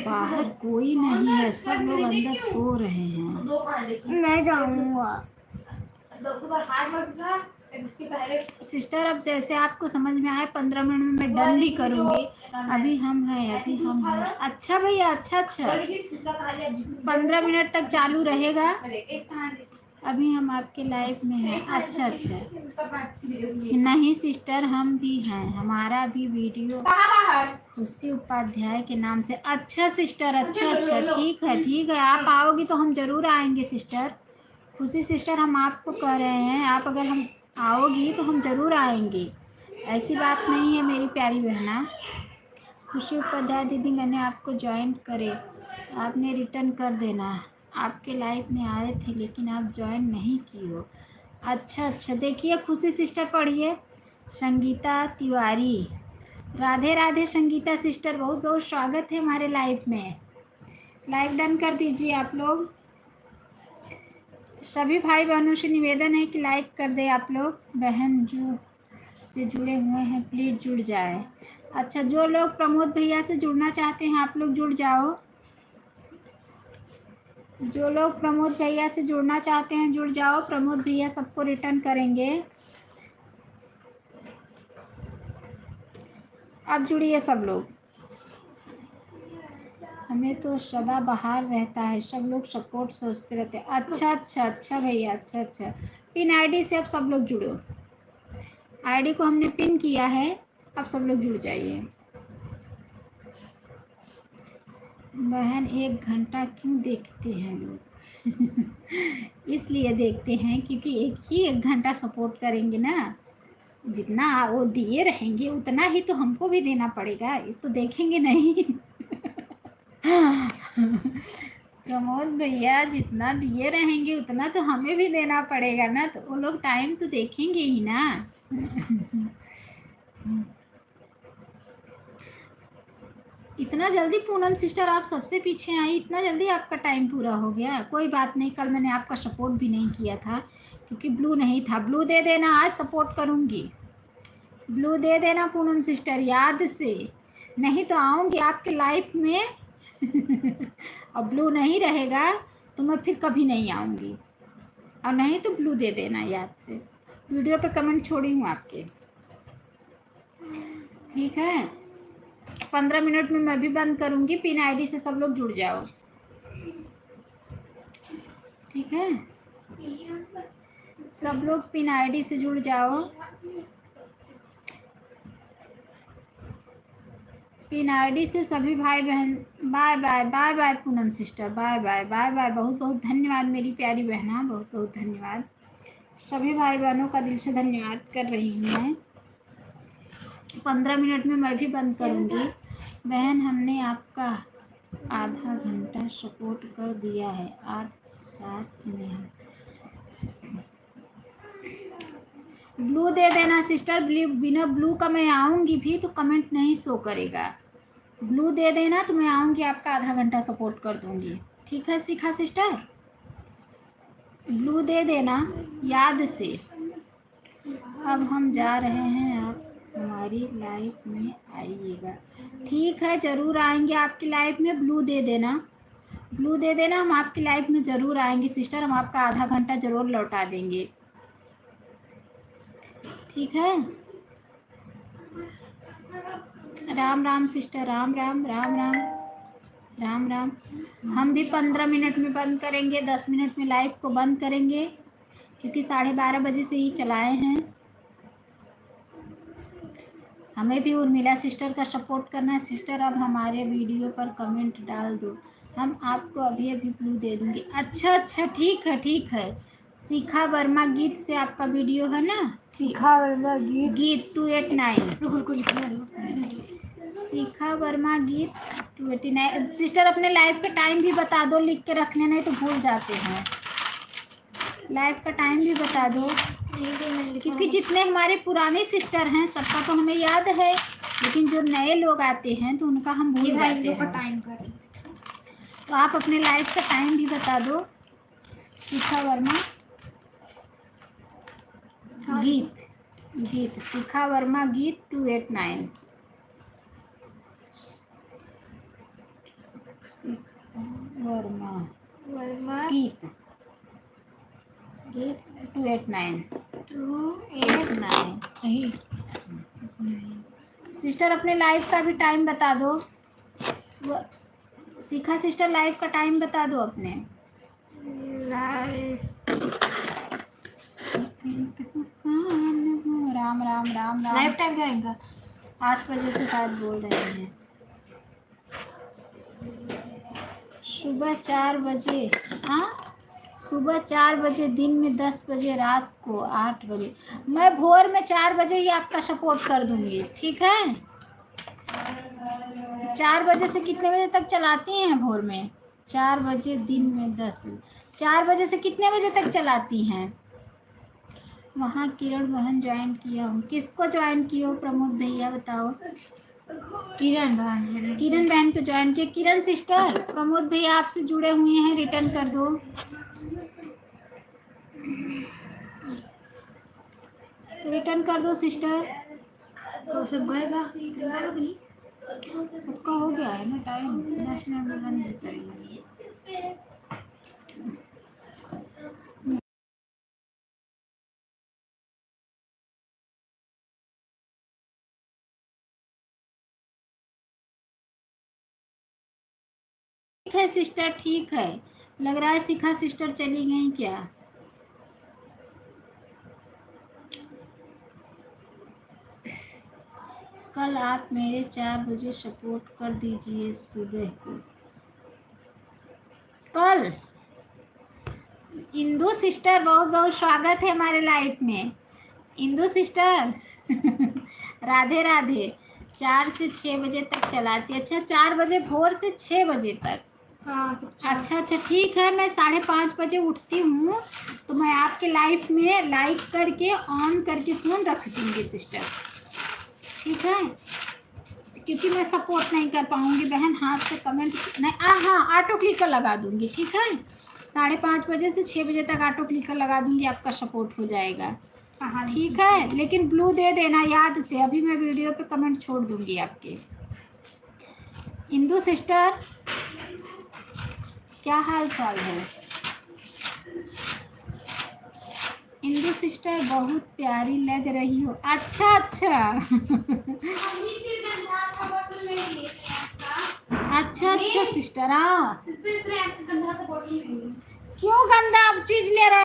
बाहर कोई नहीं है, सब लोग अंदर सो रहे हैं। मैं जाऊंगा। दो बार हार मारूंगा, इसके पहले सिस्टर अब जैसे आपको समझ में आए 15 मिनट में मैं डन भी करूंगी। अभी हम हैं, अभी हम हैं। अच्छा भैया, अच्छा अच्छा, 15 मिनट तक चालू रहेगा। अभी हम आपके लाइव में हैं। अच्छा अच्छा, नहीं सिस्टर हम भी हैं, हमारा भी वीडियो खुशी उपाध्याय के नाम से। अच्छा सिस्टर, अच्छा अच्छा, ठीक है ठीक है, आप आओगी तो हम जरूर आएंगे सिस्टर। खुशी सिस्टर हम आपको कह रहे हैं, आप अगर हम आओगी तो हम ज़रूर आएंगे, ऐसी बात नहीं है मेरी प्यारी बहना। खुशी उपाध्याय दीदी मैंने आपको ज्वाइन करे, आपने रिटर्न कर देना। आपके लाइफ में आए थे लेकिन आप ज्वाइन नहीं की हो। अच्छा अच्छा, देखिए खुशी सिस्टर पढ़िए। संगीता तिवारी, राधे राधे संगीता सिस्टर, बहुत बहुत स्वागत है हमारे लाइफ में। लाइक डन कर दीजिए आप लोग। सभी भाई बहनों से निवेदन है कि लाइक कर दे आप लोग। बहन जो से जुड़े हुए हैं प्लीज़ जुड़ जाए। अच्छा, जो लोग प्रमोद भैया से जुड़ना चाहते हैं आप लोग जुड़ जाओ। जो लोग प्रमोद भैया से जुड़ना चाहते हैं जुड़ जाओ, प्रमोद भैया सबको रिटर्न करेंगे। अब जुड़िए सब लोग। हमें तो सदा बहार रहता है, सब लोग सपोर्ट सोचते रहते हैं। अच्छा अच्छा अच्छा भैया, अच्छा अच्छा, पिन आईडी से अब सब लोग जुड़ो। आईडी को हमने पिन किया है, अब सब लोग जुड़ जाइए। बहन 1 घंटा क्यों देखते हैं लोग? इसलिए देखते हैं क्योंकि एक ही 1 घंटा सपोर्ट करेंगे ना, जितना वो दिए रहेंगे उतना ही तो हमको भी देना पड़ेगा, ये तो देखेंगे नहीं। प्रमोद भैया जितना दिए रहेंगे उतना तो हमें भी देना पड़ेगा ना, तो वो लोग टाइम तो देखेंगे ही ना। इतना जल्दी पूनम सिस्टर आप सबसे पीछे आई, इतना जल्दी आपका टाइम पूरा हो गया। कोई बात नहीं, कल मैंने आपका सपोर्ट भी नहीं किया था क्योंकि ब्लू नहीं था। ब्लू दे देना, आज सपोर्ट करूँगी। ब्लू दे देना पूनम सिस्टर याद से, नहीं तो आऊँगी आपके लाइफ में। और ब्लू नहीं रहेगा तो मैं फिर कभी नहीं आऊँगी, और नहीं तो ब्लू दे देना याद से। वीडियो पे कमेंट छोड़ी हूँ आपके, ठीक है। 15 मिनट में मैं भी बंद करूँगी, पिन आईडी से सब लोग जुड़ जाओ, ठीक है। सब लोग पिन आईडी से जुड़ जाओ। पिन आईडी से सभी भाई बहन। Bye bye bye bye Poonam sister, bye bye bye bye, बहुत बहुत धन्यवाद मेरी प्यारी बहना, बहुत बहुत धन्यवाद। सभी भाई बहनों का दिल से धन्यवाद कर रही हूँ मैं। 15 मिनट में मैं भी बंद करूँगी। बहन हमने आपका आधा घंटा सपोर्ट कर दिया है, 8-7 में हम। ब्लू दे देना सिस्टर, बिना ब्लू का मैं आऊँगी भी तो कमेंट नहीं शो करेगा। ब्लू दे देना तो मैं आऊँगी, आपका आधा घंटा सपोर्ट कर दूँगी, ठीक है शिखा सिस्टर। ब्लू दे देना याद से। अब हम जा रहे हैं, आप हमारी लाइफ में आइएगा, ठीक है ज़रूर आएंगे आपकी लाइफ में। ब्लू दे देना, ब्लू दे देना, हम आपकी लाइफ में ज़रूर आएंगे सिस्टर, हम आपका आधा घंटा ज़रूर लौटा देंगे, ठीक है। राम राम सिस्टर, राम राम राम राम राम राम। हम भी 15 मिनट में बंद करेंगे, 10 मिनट में लाइव को बंद करेंगे क्योंकि 12:30 बजे से ही चलाए हैं। हमें भी उर्मिला सिस्टर का सपोर्ट करना है सिस्टर। अब हमारे वीडियो पर कमेंट डाल दो, हम आपको अभी अभी ब्लू दे दूँगी। अच्छा अच्छा, ठीक है ठीक है। शिखा वर्मा गीत से आपका वीडियो है ना, शिखा वर्मा गीत 289। शिखा वर्मा गीत 289। सिस्टर अपने लाइव का टाइम भी बता दो, लिख के रख लेना, नहीं तो भूल जाते हैं। लाइव का टाइम भी बता दो, क्योंकि जितने हमारे पुराने सिस्टर हैं सबका तो हमें याद है, लेकिन जो नए लोग आते हैं तो उनका हम भूल जाते हैं। टाइम कर, तो आप अपने लाइव का टाइम भी बता दो। शिखा वर्मा गीत शिखा वर्मा गीत 289। वर्मा गीत 289। सिस्टर अपने लाइव का भी टाइम बता दो। शिखा सिस्टर लाइव का टाइम बता दो अपने। राम राम राम राम। लाइव टाइम क्या है? 8 बजे से शायद बोल रहे हैं। सुबह 4 बजे, हाँ सुबह 4 बजे, दिन में 10 बजे, रात को 8 बजे। मैं भोर में 4 बजे ही आपका सपोर्ट कर दूंगी, ठीक है। 4 बजे से कितने बजे तक चलाती हैं भोर में? 4 बजे, दिन में 10 बजे। 4 बजे से कितने बजे तक चलाती हैं? वहाँ किरण बहन ज्वाइन किया हूँ। किसको ज्वाइन किया हो प्रमोद भैया बताओ। किरण बहन को ज्वाइन किया। किरण सिस्टर, प्रमोद भैया आपसे जुड़े हुए हैं, रिटर्न कर दो। रिटर्न कर दो सिस्टर। तो सब गएगा, सबका हो गया है ना टाइम, 10 मिनट में बंद करेंगे। ठीक है सिस्टर, ठीक है। लग रहा है शिखा सिस्टर चली गई क्या? कल आप मेरे 4 बजे सपोर्ट कर दीजिए सुबह को। कल इंदु सिस्टर बहुत बहुत स्वागत है हमारे लाइफ में। इंदु सिस्टर राधे राधे। 4 से 6 बजे तक चलाती। अच्छा 4 बजे भोर से 6 बजे तक। हाँ अच्छा ठीक है। मैं 5:30 बजे उठती हूँ, तो मैं आपके लाइफ में लाइक करके ऑन करके फ़ोन रख दूँगी सिस्टर, ठीक है। क्योंकि मैं सपोर्ट नहीं कर पाऊँगी बहन, हाथ से कमेंट नहीं। हाँ ऑटो क्लिकर लगा दूँगी, ठीक है। 5:30 बजे से 6 बजे तक ऑटो क्लिकर लगा दूँगी, आपका सपोर्ट हो जाएगा, हाँ ठीक है। लेकिन ब्लू दे देना याद से, अभी मैं वीडियो पे कमेंट छोड़ दूँगी आपके। इंदु सिस्टर क्या हाल चाल है? इंदु सिस्टर बहुत प्यारी लग रही हो। अच्छा अच्छा सिस्टर। हाँ क्यों गंदा अब चीज ले रहे?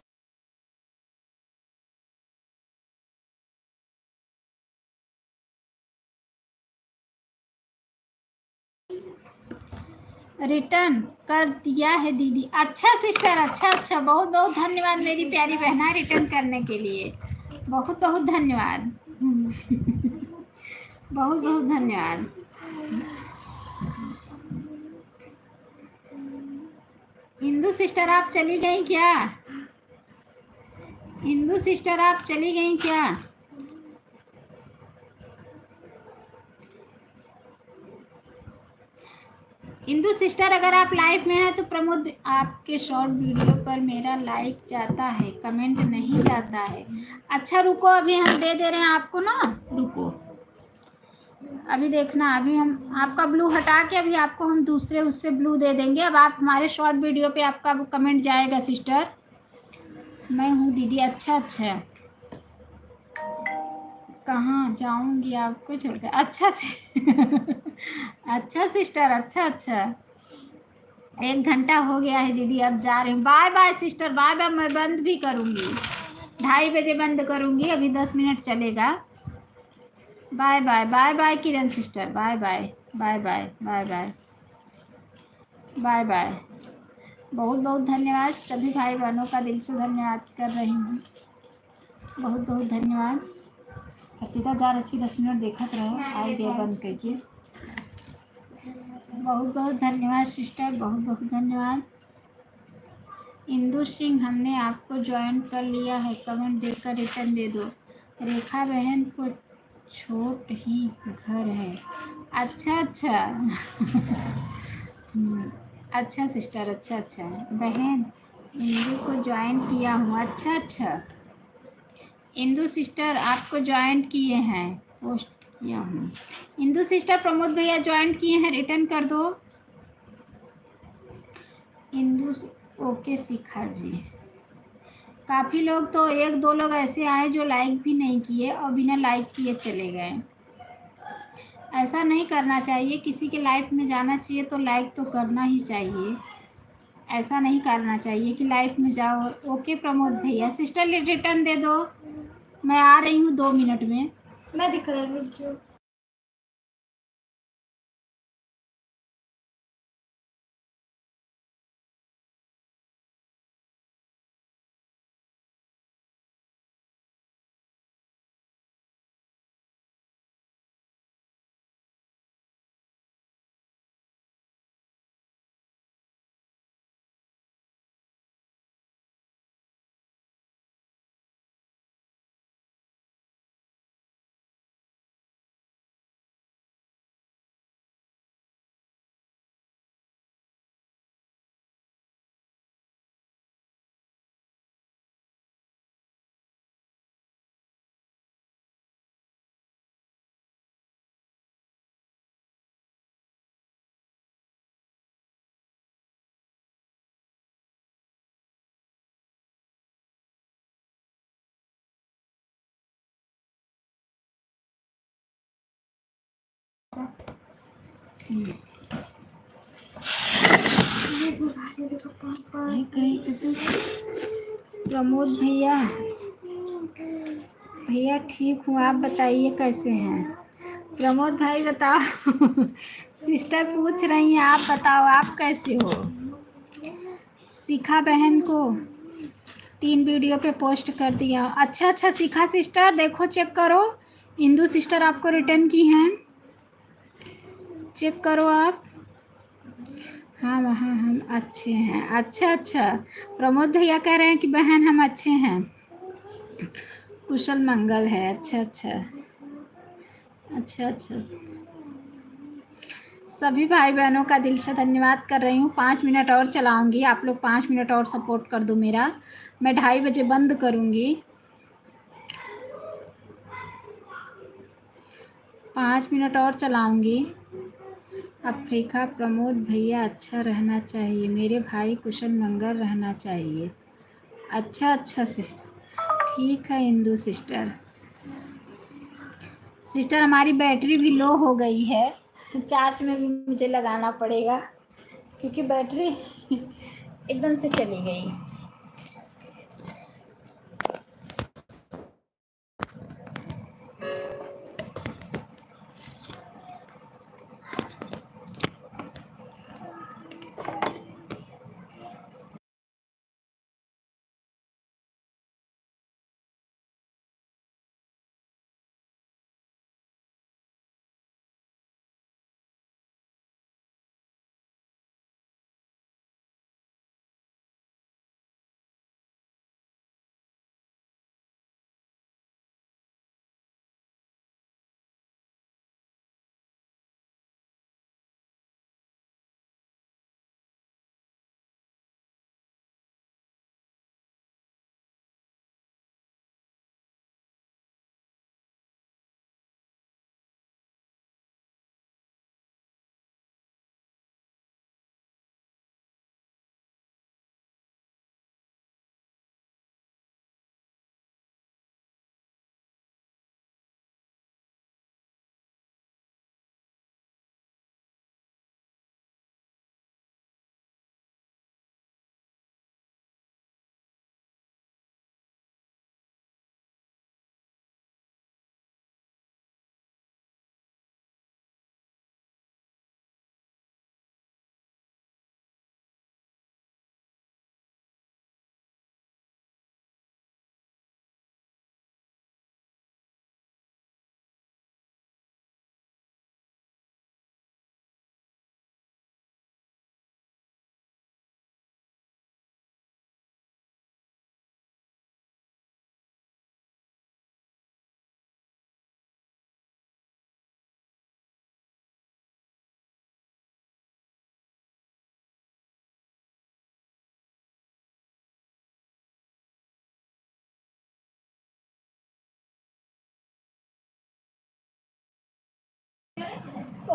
रिटर्न कर दिया है दीदी। अच्छा सिस्टर, अच्छा बहुत बहुत धन्यवाद मेरी प्यारी बहना, रिटर्न करने के लिए बहुत बहुत धन्यवाद। बहुत बहुत धन्यवाद। इंदु सिस्टर आप चली गई क्या? इंदु सिस्टर आप चली गई क्या? इंदु सिस्टर अगर आप लाइव में हैं तो प्रमोद आपके शॉर्ट वीडियो पर मेरा लाइक जाता है, कमेंट नहीं जाता है। अच्छा रुको, अभी हम दे रहे हैं आपको ना, रुको अभी देखना। अभी हम आपका ब्लू हटा के अभी आपको हम दूसरे उससे ब्लू दे देंगे। अब आप हमारे शॉर्ट वीडियो पे आपका कमेंट जाएगा सिस्टर। मैं हूँ दीदी। अच्छा कहाँ जाऊंगी आपको छोड़कर? अच्छा अच्छा सिस्टर, अच्छा 1 घंटा हो गया है दीदी, अब जा रही हूँ। Bye bye sister, bye bye. मैं बंद भी करूँगी, 2:30 बजे बंद करूँगी, अभी 10 मिनट चलेगा। Bye bye bye bye Kiran sister, bye bye bye bye bye bye bye bye. बहुत बहुत धन्यवाद सभी भाई बहनों का, दिल से धन्यवाद कर रही हूँ, बहुत बहुत धन्यवाद। हर्षिता जा रही 10 मिनट देखत रहो, आ गया बंद करके। बहुत बहुत धन्यवाद सिस्टर, बहुत बहुत धन्यवाद। इंदु सिंह, हमने आपको ज्वाइन कर लिया है, कमेंट देकर रिटर्न दे दो। रेखा बहन को छोट ही घर है। अच्छा अच्छा। अच्छा सिस्टर, अच्छा अच्छा। बहन इंदु को ज्वाइन किया हूँ। अच्छा अच्छा। इंदु सिस्टर आपको ज्वाइन किए हैं, पोस्ट किया हूँ। इंदु सिस्टर प्रमोद भैया ज्वाइन किए हैं, रिटर्न कर दो। इंदु ओके शिखा जी। काफ़ी लोग तो 1-2 लोग ऐसे आए जो लाइक भी नहीं किए और बिना लाइक किए चले गए। ऐसा नहीं करना चाहिए, किसी के लाइफ में जाना चाहिए तो लाइक तो करना ही चाहिए। ऐसा नहीं करना चाहिए कि लाइफ में जाओ। ओके प्रमोद भैया, सिस्टर रिटर्न दे दो, मैं आ रही हूँ 2 मिनट में। मैं दिख रहा हूँ जो प्रमोद भैया, भैया ठीक हूँ, आप बताइए कैसे हैं? प्रमोद भाई बताओ। सिस्टर पूछ रही हैं, आप बताओ आप कैसे हो? शिखा बहन को 3 वीडियो पे पोस्ट कर दिया। अच्छा अच्छा शिखा सिस्टर, देखो चेक करो, इंदु सिस्टर आपको रिटर्न की हैं, चेक करो आप। हाँ वहाँ हम अच्छे हैं। अच्छा अच्छा। प्रमोद भैया कह रहे हैं कि बहन हम अच्छे हैं, कुशल मंगल है। अच्छा अच्छा। अच्छा अच्छा। सभी भाई बहनों का दिल से धन्यवाद कर रही हूँ। 5 मिनट और चलाऊँगी, आप लोग 5 मिनट और सपोर्ट कर दो मेरा। मैं 2:30 बजे बंद करूँगी। 5 मिनट और चलाऊँगी। अफ्रीका प्रमोद भैया अच्छा रहना चाहिए, मेरे भाई कुशल मंगल रहना चाहिए। अच्छा अच्छा सिस्टर, ठीक है इंदु सिस्टर। सिस्टर हमारी बैटरी भी लो हो गई है, चार्ज में भी मुझे लगाना पड़ेगा क्योंकि बैटरी एकदम से चली गई।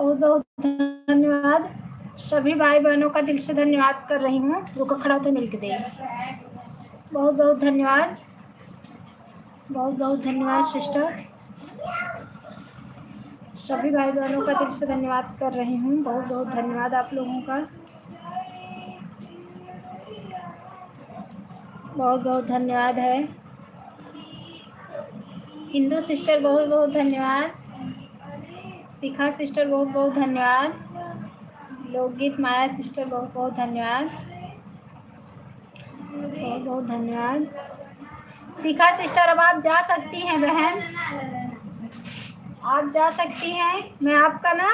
बहुत बहुत धन्यवाद। सभी भाई बहनों का दिल से धन्यवाद कर रही हूँ। रुको, खड़ा तो मिल के दे। बहुत बहुत धन्यवाद, बहुत बहुत धन्यवाद सिस्टर। सभी भाई बहनों का दिल से धन्यवाद कर रही हूँ। बहुत बहुत धन्यवाद आप लोगों का, बहुत बहुत धन्यवाद है। हिंदू सिस्टर बहुत बहुत धन्यवाद। शिखा सिस्टर बहुत बहुत धन्यवाद। लोकगीत माया सिस्टर बहुत बहुत धन्यवाद, बहुत बहुत धन्यवाद। शिखा सिस्टर अब आप जा सकती हैं बहन, आप जा सकती हैं। मैं आपका ना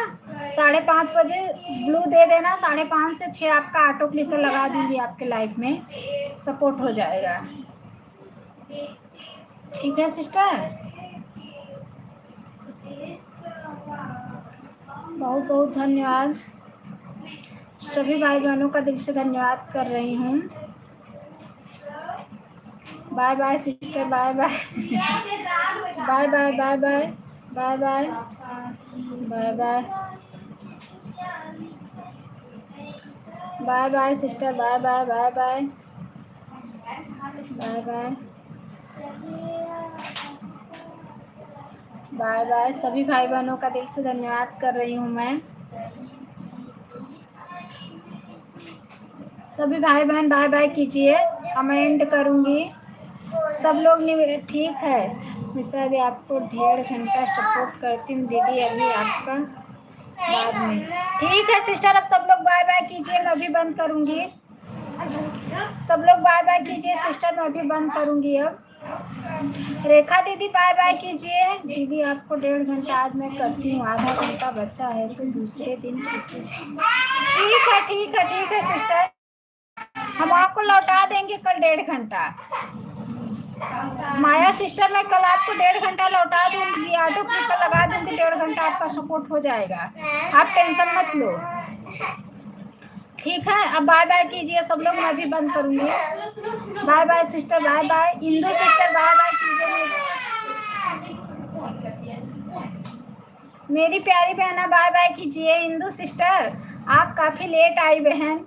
5:30 बजे ब्लू दे देना, 5:30 से 6 आपका ऑटो क्लिकर लगा दूंगी आपके लाइफ में, सपोर्ट हो जाएगा। ठीक है सिस्टर, बहुत बहुत धन्यवाद। सभी भाई बहनों का दिल से धन्यवाद कर रही हूँ। Bye bye sister, bye bye, bye bye, bye bye, bye bye, bye bye, bye bye sister, bye bye, bye bye, bye bye, bye bye. सभी भाई बहनों का दिल से धन्यवाद कर रही हूँ मैं। सभी भाई बहन बाय बाय कीजिए, हम एंड करूँगी। सब लोग ठीक है। मैं शायद आपको 1.5 घंटा सपोर्ट करती हूँ दीदी, अभी आपका बाद में। ठीक है सिस्टर, अब सब लोग बाय बाय कीजिए, मैं अभी बंद करूँगी। सब लोग बाय बाय कीजिए सिस्टर, मैं अभी बंद करूँगी। अब रेखा दीदी बाय बाय कीजिए। दीदी आपको 1.5 घंटा आज मैं करती हूँ, आधा घंटा बचा है तो दूसरे दिन किसी। ठीक है, ठीक है, ठीक है सिस्टर, हम आपको लौटा देंगे कल 1.5 घंटा। माया सिस्टर मैं कल आपको 1.5 घंटा लौटा दूंगी, ऑटो क्लिकर लगा दूंगी, 1.5 घंटा आपका सपोर्ट हो जाएगा, आप टेंशन मत लो। ठीक है, अब बाय बाय कीजिए सब लोग, मैं भी बंद करूंगी। Bye bye sister, bye bye. Indu sister bye bye कीजिए। मेरी प्यारी बहना बाय बाय कीजिए। इंदू सिस्टर आप काफ़ी लेट आई बहन,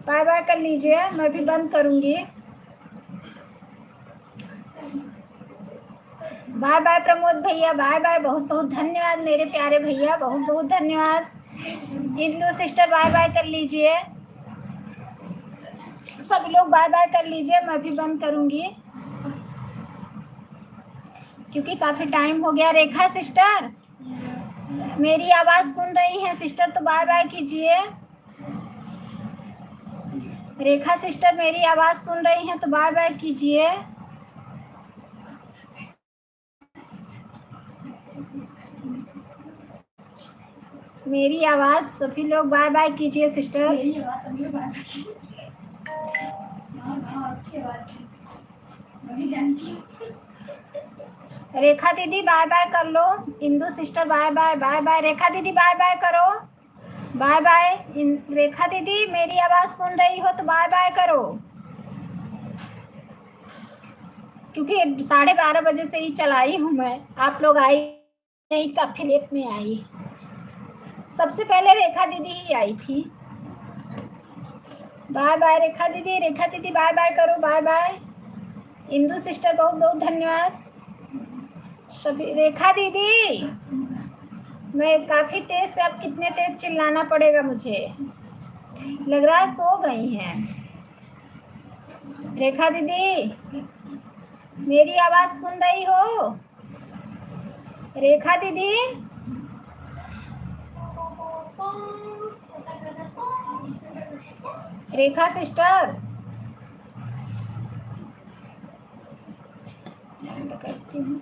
बाय बाय कर लीजिए, मैं भी बंद करूंगी। बाय बाय प्रमोद भैया, बाय बाय, बहुत बहुत धन्यवाद मेरे प्यारे भैया, बहुत बहुत धन्यवाद। इंदू सिस्टर बाय बाय कर लीजिए, सब लोग बाय बाय कर लीजिए, मैं भी बंद करूंगी क्योंकि काफ़ी टाइम हो गया। रेखा सिस्टर मेरी आवाज़ सुन रही हैं सिस्टर, तो बाय बाय कीजिए। रेखा सिस्टर मेरी आवाज़ सुन रही हैं तो बाय बाय कीजिए। मेरी आवाज़ सभी लोग बाय बाय कीजिए sister. Rekha didi bye bye कर लो। Indu sister bye bye, bye bye. Rekha didi bye bye करो, बाय बाय। रेखा दीदी मेरी आवाज़ सुन रही हो तो बाय बाय करो, क्योंकि 12:30 बजे से ही चलाई हूँ मैं, आप लोग आई नहीं, काफ़ी लेट में आई। सबसे पहले रेखा दीदी ही आई थी। बाय बाय रेखा दीदी, रेखा दीदी बाय बाय करो, बाय बाय। इंदू सिस्टर बहुत बहुत धन्यवाद। सभी रेखा दीदी मैं काफ़ी तेज़ से, अब कितने तेज़ चिल्लाना पड़ेगा मुझे, लग रहा है सो गई हैं। रेखा दीदी मेरी आवाज़ सुन रही हो? रेखा दीदी रेखा सिस्टर करती हूँ।